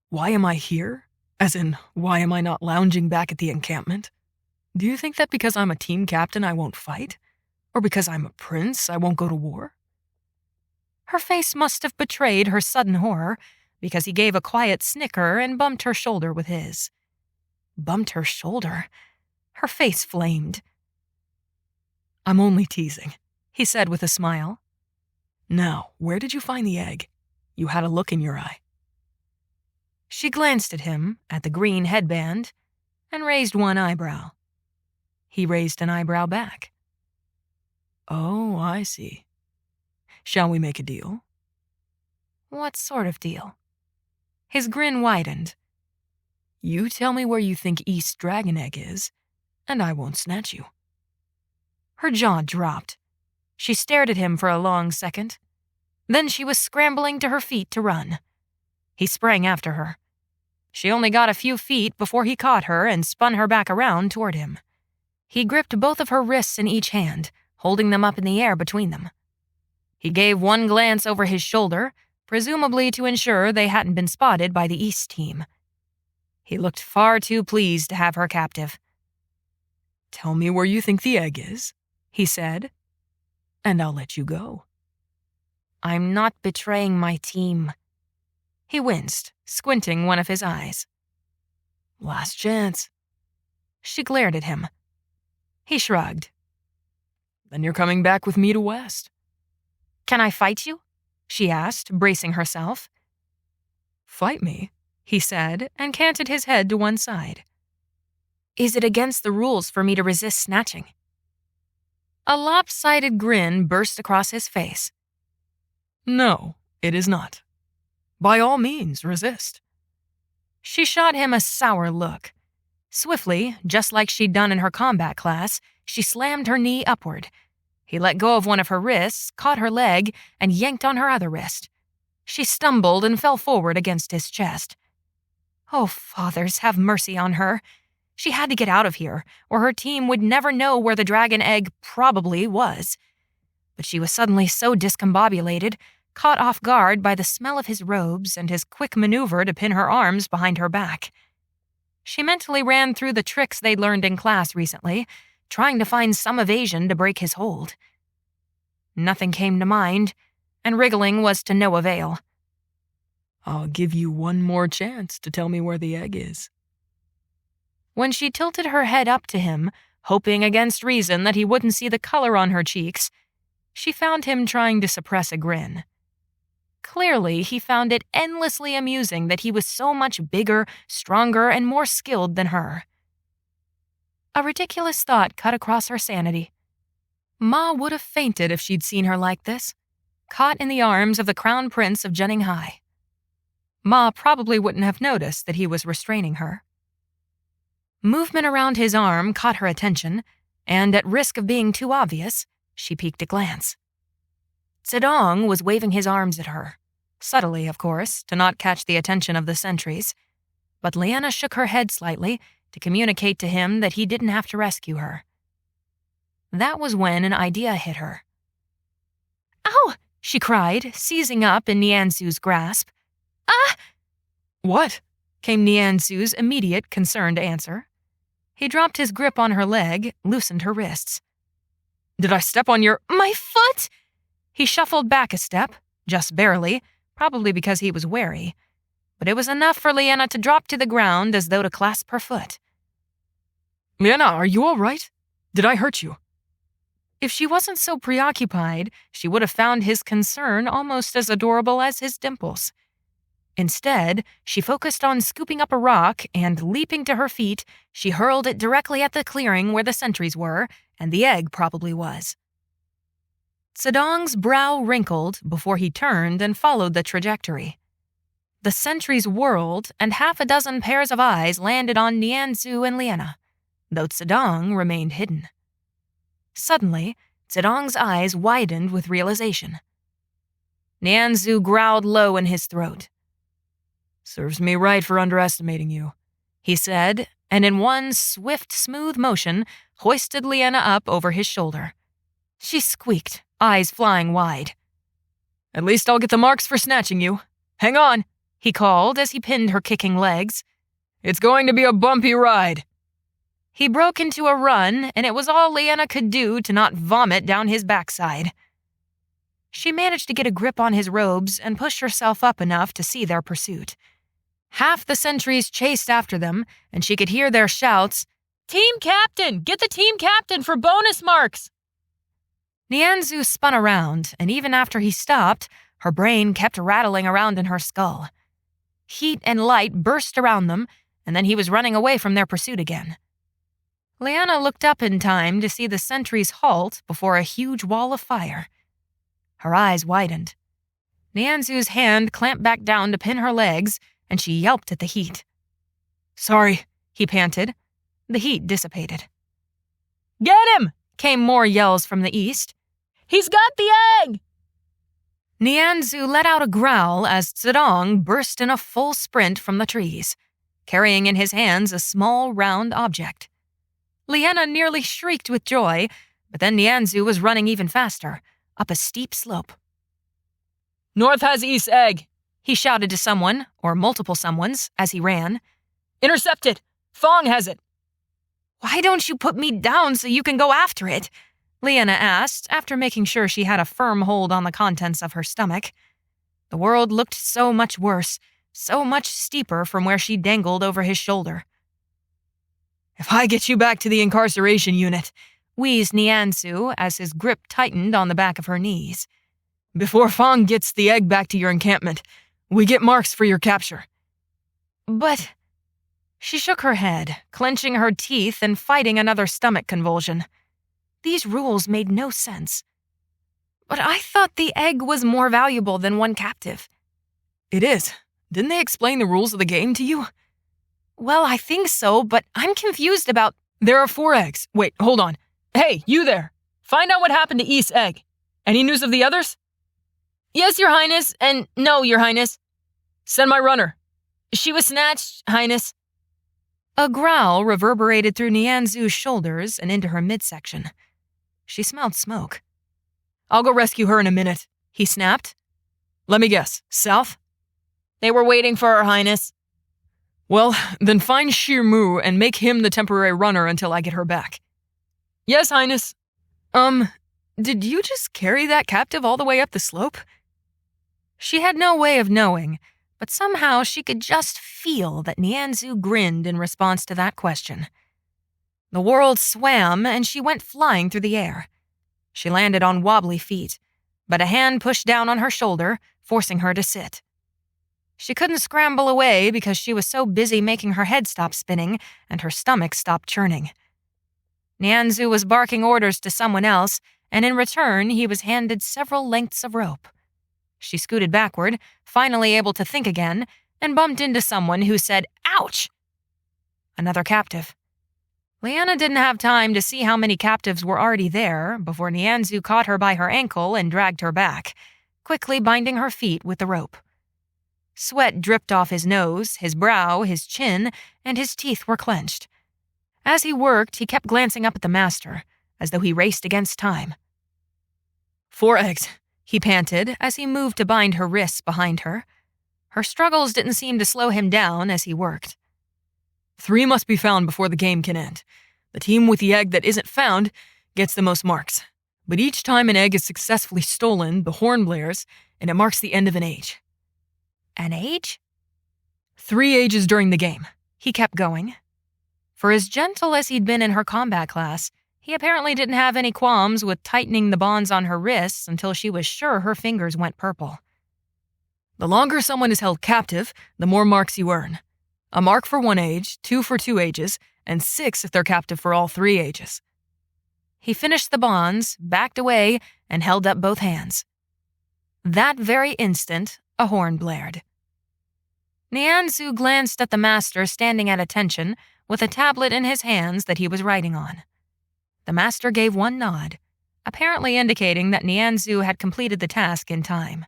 "Why am I here? As in, why am I not lounging back at the encampment? Do you think that because I'm a team captain I won't fight? Or because I'm a prince I won't go to war?" Her face must have betrayed her sudden horror, because he gave a quiet snicker and bumped her shoulder with his. Bumped her shoulder? Her face flamed. "I'm only teasing," he said with a smile. "Now, where did you find the egg? You had a look in your eye." She glanced at him, at the green headband, and raised one eyebrow. He raised an eyebrow back. "Oh, I see. Shall we make a deal? What sort of deal? His grin widened. You tell me where you think East Dragon Egg is, and I won't snatch you. Her jaw dropped. She stared at him for a long second. Then she was scrambling to her feet to run. He sprang after her. She only got a few feet before he caught her and spun her back around toward him. He gripped both of her wrists in each hand, holding them up in the air between them. He gave one glance over his shoulder, presumably to ensure they hadn't been spotted by the East team. He looked far too pleased to have her captive. Tell me where you think the egg is, he said, and I'll let you go. I'm not betraying my team. He winced, squinting one of his eyes. Last chance. She glared at him. He shrugged. Then you're coming back with me to West. Can I fight you? She asked, bracing herself. Fight me, he said, and canted his head to one side. Is it against the rules for me to resist snatching? A lopsided grin burst across his face. No, it is not. By all means, resist. She shot him a sour look. Swiftly, just like she'd done in her combat class, she slammed her knee upward. He let go of one of her wrists, caught her leg, and yanked on her other wrist. She stumbled and fell forward against his chest. Oh, fathers, have mercy on her. She had to get out of here, or her team would never know where the dragon egg probably was. But she was suddenly so discombobulated, caught off guard by the smell of his robes and his quick maneuver to pin her arms behind her back. She mentally ran through the tricks they'd learned in class recently, trying to find some evasion to break his hold. Nothing came to mind, and wriggling was to no avail. I'll give you one more chance to tell me where the egg is. When she tilted her head up to him, hoping against reason that he wouldn't see the color on her cheeks, she found him trying to suppress a grin. Clearly, he found it endlessly amusing that he was so much bigger, stronger, and more skilled than her. A ridiculous thought cut across her sanity. Ma would have fainted if she'd seen her like this, caught in the arms of the Crown Prince of Jenning High. Ma probably wouldn't have noticed that he was restraining her. Movement around his arm caught her attention, and at risk of being too obvious, she peeked a glance. Zedong was waving his arms at her, subtly, of course, to not catch the attention of the sentries, but Liena shook her head slightly to communicate to him that he didn't have to rescue her. That was when an idea hit her. "Ow!" she cried, seizing up in Nianzu's grasp. "Ah!" What? Came Nianzu's immediate, concerned answer. He dropped his grip on her leg, loosened her wrists. Did I step on your— "My foot!" He shuffled back a step, just barely, probably because he was wary, but it was enough for Liena to drop to the ground as though to clasp her foot. Liena, are you all right? Did I hurt you? If she wasn't so preoccupied, she would have found his concern almost as adorable as his dimples. Instead, she focused on scooping up a rock and, leaping to her feet, she hurled it directly at the clearing where the sentries were, and the egg probably was. Zedong's brow wrinkled before he turned and followed the trajectory. The sentries whirled, and half a dozen pairs of eyes landed on Nianzu and Liena, though Zedong remained hidden. Suddenly, Zedong's eyes widened with realization. Nianzu growled low in his throat. "Serves me right for underestimating you," he said, and in one swift, smooth motion, hoisted Liena up over his shoulder. She squeaked, eyes flying wide. "At least I'll get the marks for snatching you. Hang on," he called as he pinned her kicking legs. "It's going to be a bumpy ride." He broke into a run, and it was all Liena could do to not vomit down his backside. She managed to get a grip on his robes and push herself up enough to see their pursuit. Half the sentries chased after them, and she could hear their shouts, "Team captain! Get the team captain for bonus marks!" Nianzu spun around, and even after he stopped, her brain kept rattling around in her skull. Heat and light burst around them, and then he was running away from their pursuit again. Liena looked up in time to see the sentries halt before a huge wall of fire. Her eyes widened. Nianzu's hand clamped back down to pin her legs, and she yelped at the heat. Sorry, he panted. The heat dissipated. Get him! Came more yells from the east. He's got the egg! Nianzu let out a growl as Zedong burst in a full sprint from the trees, carrying in his hands a small, round object. Liena nearly shrieked with joy, but then Nianzu was running even faster, up a steep slope. North has East egg, he shouted to someone, or multiple someones, as he ran. Intercept it! Fong has it! Why don't you put me down so you can go after it? Liena asked, after making sure she had a firm hold on the contents of her stomach. The world looked so much worse, so much steeper from where she dangled over his shoulder. If I get you back to the incarceration unit, wheezed Nianzu as his grip tightened on the back of her knees. Before Fong gets the egg back to your encampment, we get marks for your capture. But... She shook her head, clenching her teeth and fighting another stomach convulsion. These rules made no sense. But I thought the egg was more valuable than one captive. It is. Didn't they explain the rules of the game to you? Well, I think so, but I'm confused about... There are 4 eggs. Wait, hold on. Hey, you there. Find out what happened to East's egg. Any news of the others? Yes, Your Highness, and no, Your Highness. Send my runner. She was snatched, Highness. A growl reverberated through Nianzu's shoulders and into her midsection. She smelled smoke. I'll go rescue her in a minute, he snapped. Let me guess, south? They were waiting for Her Highness. Well, then find Shirmu and make him the temporary runner until I get her back. Yes, Highness. Did you just carry that captive all the way up the slope? She had no way of knowing, but somehow she could just feel that Nianzu grinned in response to that question. The world swam, and she went flying through the air. She landed on wobbly feet, but a hand pushed down on her shoulder, forcing her to sit. She couldn't scramble away because she was so busy making her head stop spinning and her stomach stop churning. Nianzu was barking orders to someone else, and in return he was handed several lengths of rope. She scooted backward, finally able to think again, and bumped into someone who said, "Ouch!" Another captive. Liena didn't have time to see how many captives were already there before Nianzu caught her by her ankle and dragged her back, quickly binding her feet with the rope. Sweat dripped off his nose, his brow, his chin, and his teeth were clenched. As he worked, he kept glancing up at the master, as though he raced against time. 4 eggs, he panted as he moved to bind her wrists behind her. Her struggles didn't seem to slow him down as he worked. 3 must be found before the game can end. The team with the egg that isn't found gets the most marks. But each time an egg is successfully stolen, the horn blares, and it marks the end of an age. An age? 3 ages during the game. He kept going. For as gentle as he'd been in her combat class, he apparently didn't have any qualms with tightening the bonds on her wrists until she was sure her fingers went purple. The longer someone is held captive, the more marks you earn. A mark for 1 age, 2 for 2 ages, and 6 if they're captive for all 3 ages. He finished the bonds, backed away, and held up both hands. That very instant, a horn blared. Nianzu glanced at the master standing at attention with a tablet in his hands that he was writing on. The master gave one nod, apparently indicating that Nianzu had completed the task in time.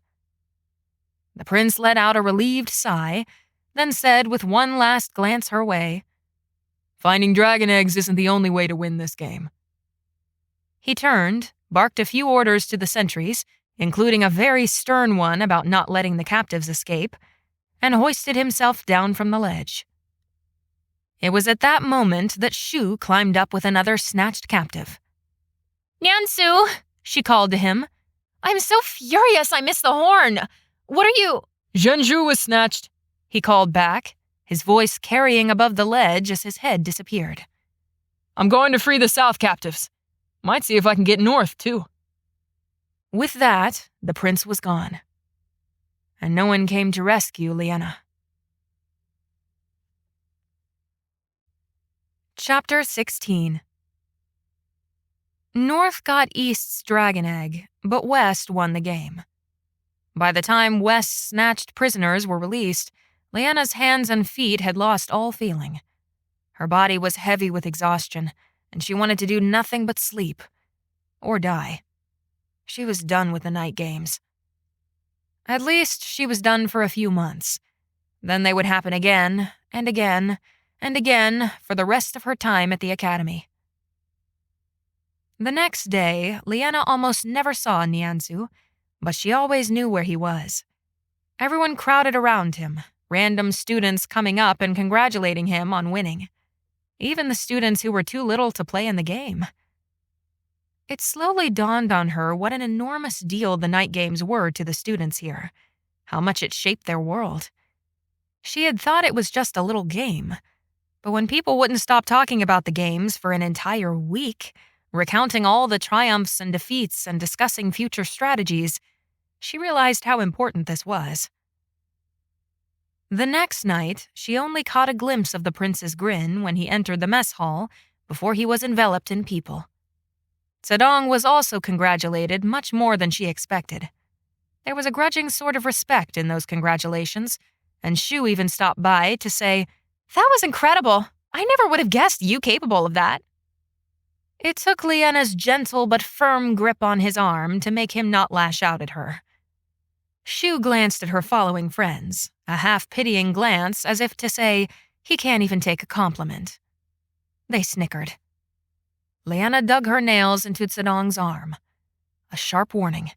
The prince let out a relieved sigh, then said with one last glance her way, "Finding dragon eggs isn't the only way to win this game." He turned, barked a few orders to the sentries, including a very stern one about not letting the captives escape, and hoisted himself down from the ledge. It was at that moment that Shu climbed up with another snatched captive. "Nianzu," she called to him. "I'm so furious I missed the horn. What are you—" "Zhenju was snatched," he called back, his voice carrying above the ledge as his head disappeared. "I'm going to free the south captives. Might see if I can get north, too." With that, the prince was gone. And no one came to rescue Liena. Chapter 16. North got East's dragon egg, but West won the game. By the time West's snatched prisoners were released, Liena's hands and feet had lost all feeling. Her body was heavy with exhaustion, and she wanted to do nothing but sleep. Or die. She was done with the night games. At least she was done for a few months. Then they would happen again, and again, and again for the rest of her time at the academy. The next day, Liena almost never saw Nianzu, but she always knew where he was. Everyone crowded around him, random students coming up and congratulating him on winning. Even the students who were too little to play in the game. It slowly dawned on her what an enormous deal the night games were to the students here, how much it shaped their world. She had thought it was just a little game, but when people wouldn't stop talking about the games for an entire week, recounting all the triumphs and defeats and discussing future strategies, she realized how important this was. The next night, she only caught a glimpse of the prince's grin when he entered the mess hall before he was enveloped in people. Zedong was also congratulated much more than she expected. There was a grudging sort of respect in those congratulations, and Shu even stopped by to say, "That was incredible. I never would have guessed you capable of that." It took Liena's gentle but firm grip on his arm to make him not lash out at her. Shu glanced at her following friends, a half-pitying glance as if to say, he can't even take a compliment. They snickered. Liena dug her nails into Zedong's arm. A sharp warning.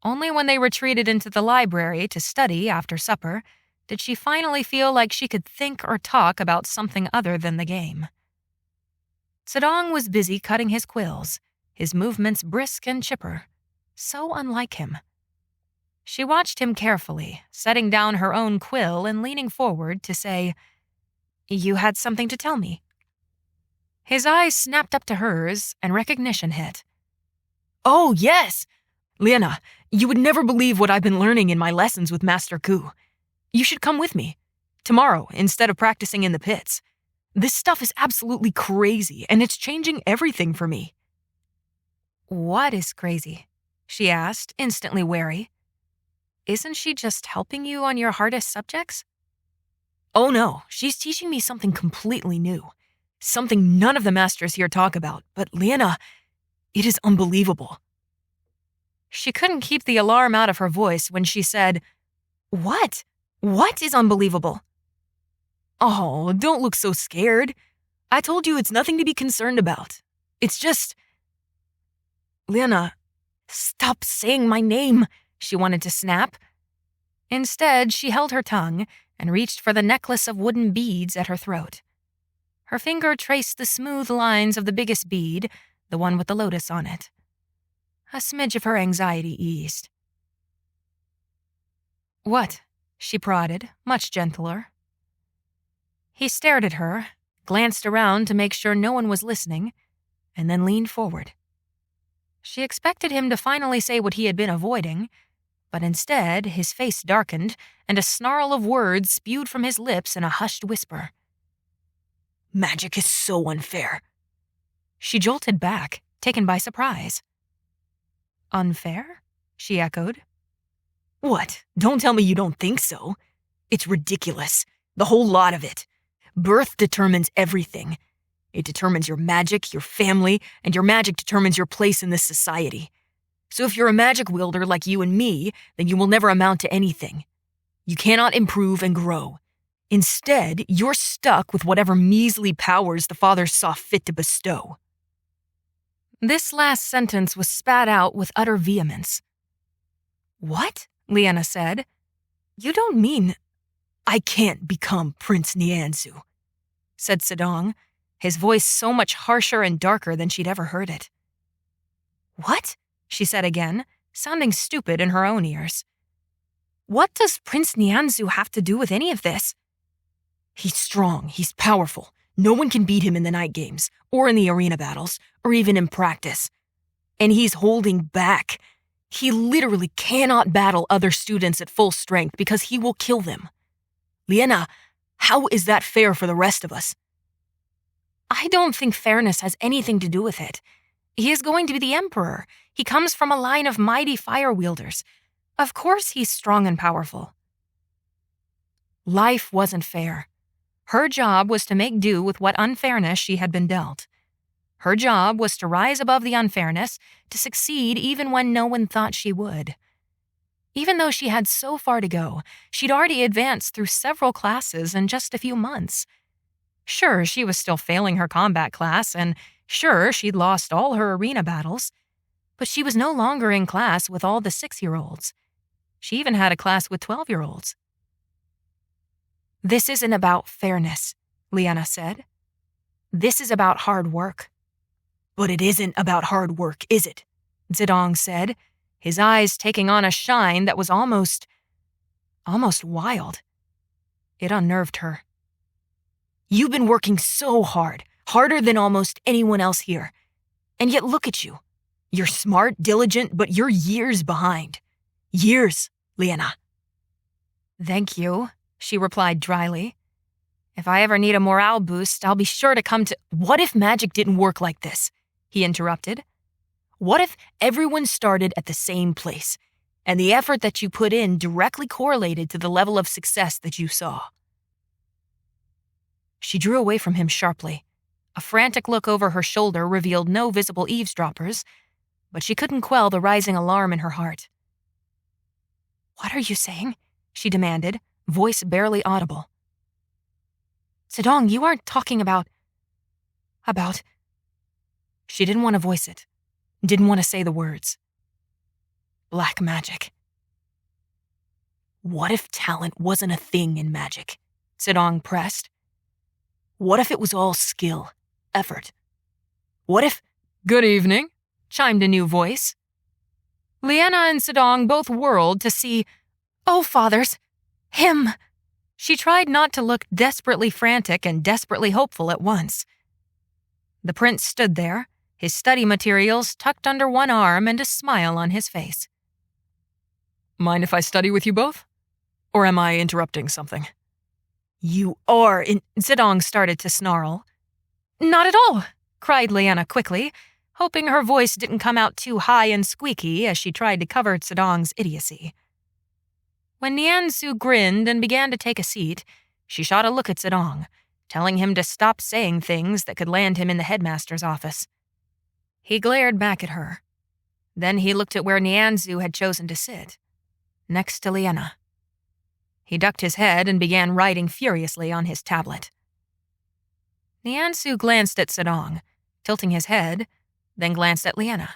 Only when they retreated into the library to study after supper did she finally feel like she could think or talk about something other than the game. Zedong was busy cutting his quills, his movements brisk and chipper, so unlike him. She watched him carefully, setting down her own quill and leaning forward to say, "You had something to tell me." His eyes snapped up to hers, and recognition hit. "Oh, yes! Liena, you would never believe what I've been learning in my lessons with Master Ku. You should come with me. Tomorrow, instead of practicing in the pits. This stuff is absolutely crazy, and it's changing everything for me." "What is crazy?" she asked, instantly wary. "Isn't she just helping you on your hardest subjects?" "Oh no, she's teaching me something completely new. Something none of the masters here talk about, but Liena, it is unbelievable." She couldn't keep the alarm out of her voice when she said, "What? What is unbelievable?" "Oh, don't look so scared. I told you it's nothing to be concerned about. It's just..." "Liena, stop saying my name," she wanted to snap. Instead, she held her tongue and reached for the necklace of wooden beads at her throat. Her finger traced the smooth lines of the biggest bead, the one with the lotus on it. A smidge of her anxiety eased. "What?" she prodded, much gentler. He stared at her, glanced around to make sure no one was listening, and then leaned forward. She expected him to finally say what he had been avoiding, but instead his face darkened and a snarl of words spewed from his lips in a hushed whisper. "Magic is so unfair." She jolted back, taken by surprise. "Unfair?" she echoed. "What? Don't tell me you don't think so. It's ridiculous. The whole lot of it. Birth determines everything. It determines your magic, your family, and your magic determines your place in this society. So if you're a magic wielder like you and me, then you will never amount to anything. You cannot improve and grow. Instead, you're stuck with whatever measly powers the fathers saw fit to bestow." This last sentence was spat out with utter vehemence. "What?" Liena said. "You don't mean..." "I can't become Prince Nianzu," said Zedong, his voice so much harsher and darker than she'd ever heard it. "What?" she said again, sounding stupid in her own ears. "What does Prince Nianzu have to do with any of this?" "He's strong, he's powerful. No one can beat him in the night games, or in the arena battles, or even in practice. And he's holding back. He literally cannot battle other students at full strength because he will kill them. Liena, how is that fair for the rest of us?" "I don't think fairness has anything to do with it. He is going to be the emperor. He comes from a line of mighty fire wielders. Of course he's strong and powerful. Life wasn't fair. Her job was to make do with what unfairness she had been dealt. Her job was to rise above the unfairness, to succeed even when no one thought she would. Even though she had so far to go, she'd already advanced through several classes in just a few months. Sure, she was still failing her combat class, and sure, she'd lost all her arena battles, but she was no longer in class with all the 6-year-olds. She even had a class with 12-year-olds. This isn't about fairness, Liena said. This is about hard work. But it isn't about hard work, is it? Zedong said, his eyes taking on a shine that was almost wild. It unnerved her. You've been working so hard, harder than almost anyone else here. And yet look at you. You're smart, diligent, but you're years behind. Years, Liena. Thank you, she replied dryly. If I ever need a morale boost, I'll be sure to come to— What if magic didn't work like this? He interrupted. What if everyone started at the same place, and the effort that you put in directly correlated to the level of success that you saw? She drew away from him sharply. A frantic look over her shoulder revealed no visible eavesdroppers, but she couldn't quell the rising alarm in her heart. What are you saying? She demanded, voice barely audible. Zedong, you aren't talking about... She didn't want to voice it. Didn't want to say the words. Black magic. What if talent wasn't a thing in magic? Zedong pressed. What if it was all skill, effort? What if— Good evening, chimed a new voice. Liena and Zedong both whirled to see— Oh, fathers! Him! She tried not to look desperately frantic and desperately hopeful at once. The prince stood there, his study materials tucked under one arm and a smile on his face. Mind if I study with you both? Or am I interrupting something? You are in— Zedong started to snarl. Not at all, cried Liena quickly, hoping her voice didn't come out too high and squeaky as she tried to cover Zedong's idiocy. When Nianzu grinned and began to take a seat, she shot a look at Zedong, telling him to stop saying things that could land him in the headmaster's office. He glared back at her. Then he looked at where Nianzu had chosen to sit, next to Liena. He ducked his head and began writing furiously on his tablet. Nianzu glanced at Zedong, tilting his head, then glanced at Liena.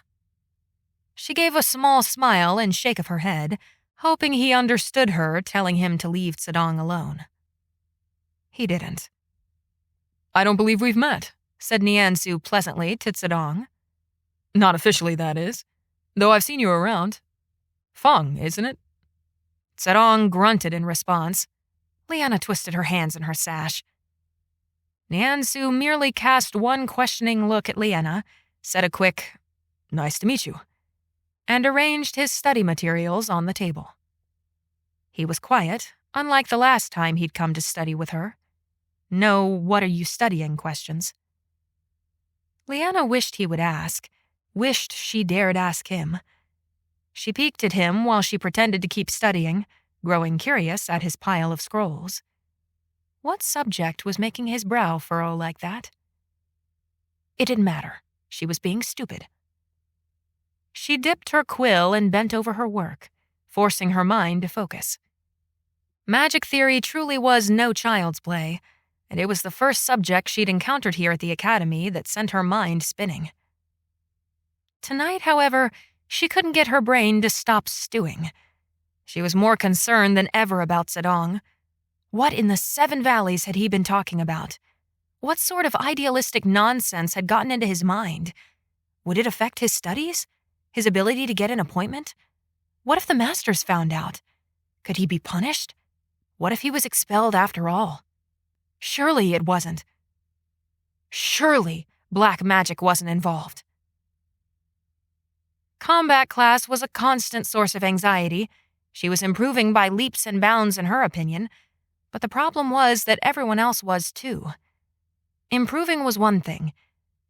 She gave a small smile and shake of her head, hoping he understood her, telling him to leave Zedong alone. He didn't. I don't believe we've met, said Nianzu pleasantly to Zedong. Not officially, that is, though I've seen you around. Feng, isn't it? Zedong grunted in response. Liena twisted her hands in her sash. Nianzu merely cast one questioning look at Liena, said a quick, "Nice to meet you," and arranged his study materials on the table. He was quiet, unlike the last time he'd come to study with her. No "what are you studying" questions. Liena wished he would ask, wished she dared ask him. She peeked at him while she pretended to keep studying, growing curious at his pile of scrolls. What subject was making his brow furrow like that? It didn't matter. She was being stupid. She dipped her quill and bent over her work, forcing her mind to focus. Magic theory truly was no child's play, and it was the first subject she'd encountered here at the academy that sent her mind spinning. Tonight, however, she couldn't get her brain to stop stewing. She was more concerned than ever about Zedong. What in the 7 valleys had he been talking about? What sort of idealistic nonsense had gotten into his mind? Would it affect his studies? His ability to get an appointment? What if the masters found out? Could he be punished? What if he was expelled after all? Surely it wasn't. Surely black magic wasn't involved. Combat class was a constant source of anxiety. She was improving by leaps and bounds in her opinion, but the problem was that everyone else was too. Improving was one thing.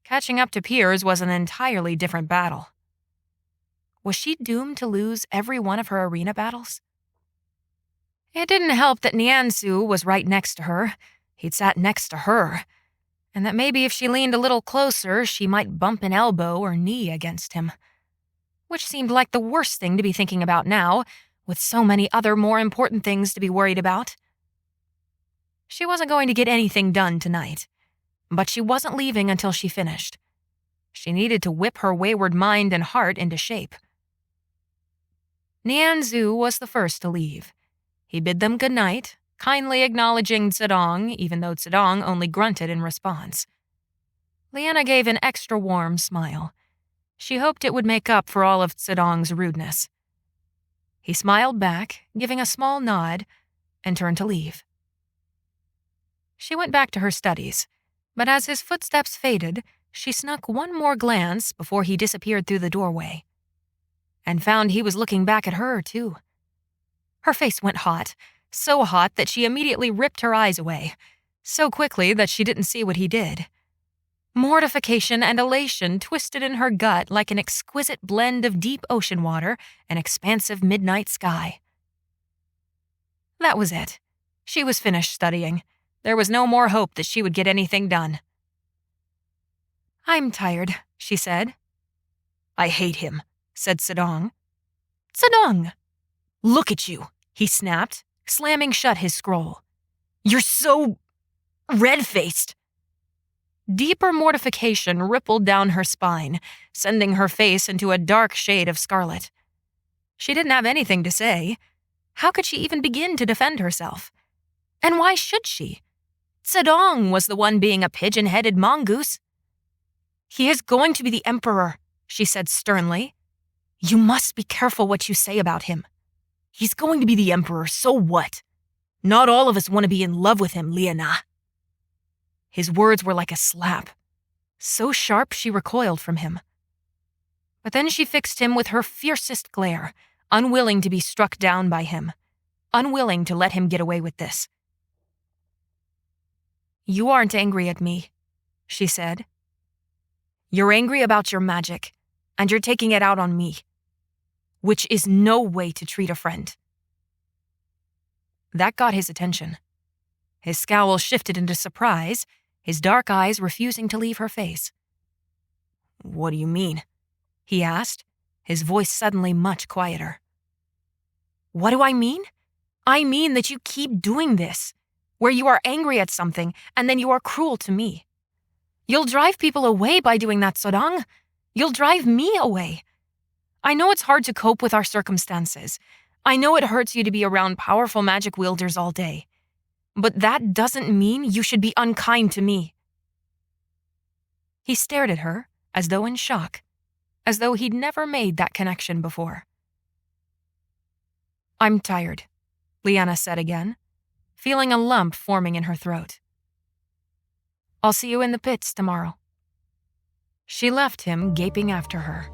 Catching up to peers was an entirely different battle. Was she doomed to lose every one of her arena battles? It didn't help that Niansu was right next to her. He'd sat next to her. And that maybe if she leaned a little closer, she might bump an elbow or knee against him. Which seemed like the worst thing to be thinking about now, with so many other more important things to be worried about. She wasn't going to get anything done tonight, but she wasn't leaving until she finished. She needed to whip her wayward mind and heart into shape. Nianzu was the first to leave. He bid them good night, kindly acknowledging Zedong, even though Zedong only grunted in response. Liena gave an extra warm smile. She hoped it would make up for all of Zedong's rudeness. He smiled back, giving a small nod, and turned to leave. She went back to her studies, but as his footsteps faded, she snuck one more glance before he disappeared through the doorway, and found he was looking back at her, too. Her face went hot, so hot that she immediately ripped her eyes away, so quickly that she didn't see what he did. Mortification and elation twisted in her gut like an exquisite blend of deep ocean water and expansive midnight sky. That was it. She was finished studying. There was no more hope that she would get anything done. "I'm tired," she said. "I hate him," said Zedong. "Zedong! Look at you," he snapped, slamming shut his scroll. "You're so red-faced." Deeper mortification rippled down her spine, sending her face into a dark shade of scarlet. She didn't have anything to say. How could she even begin to defend herself? And why should she? Zedong was the one being a pigeon-headed mongoose. "He is going to be the emperor," she said sternly. "You must be careful what you say about him. He's going to be the emperor, so what? Not all of us want to be in love with him, Liena." His words were like a slap. So sharp she recoiled from him. But then she fixed him with her fiercest glare, unwilling to be struck down by him, unwilling to let him get away with this. "You aren't angry at me," she said. "You're angry about your magic, and you're taking it out on me, which is no way to treat a friend." That got his attention. His scowl shifted into surprise, his dark eyes refusing to leave her face. "What do you mean?" he asked, his voice suddenly much quieter. "What do I mean? I mean that you keep doing this, where you are angry at something and then you are cruel to me. You'll drive people away by doing that, Zedong. You'll drive me away. I know it's hard to cope with our circumstances. I know it hurts you to be around powerful magic-wielders all day. But that doesn't mean you should be unkind to me." He stared at her, as though in shock, as though he'd never made that connection before. "I'm tired," Liena said again, feeling a lump forming in her throat. "I'll see you in the pits tomorrow." She left him gaping after her.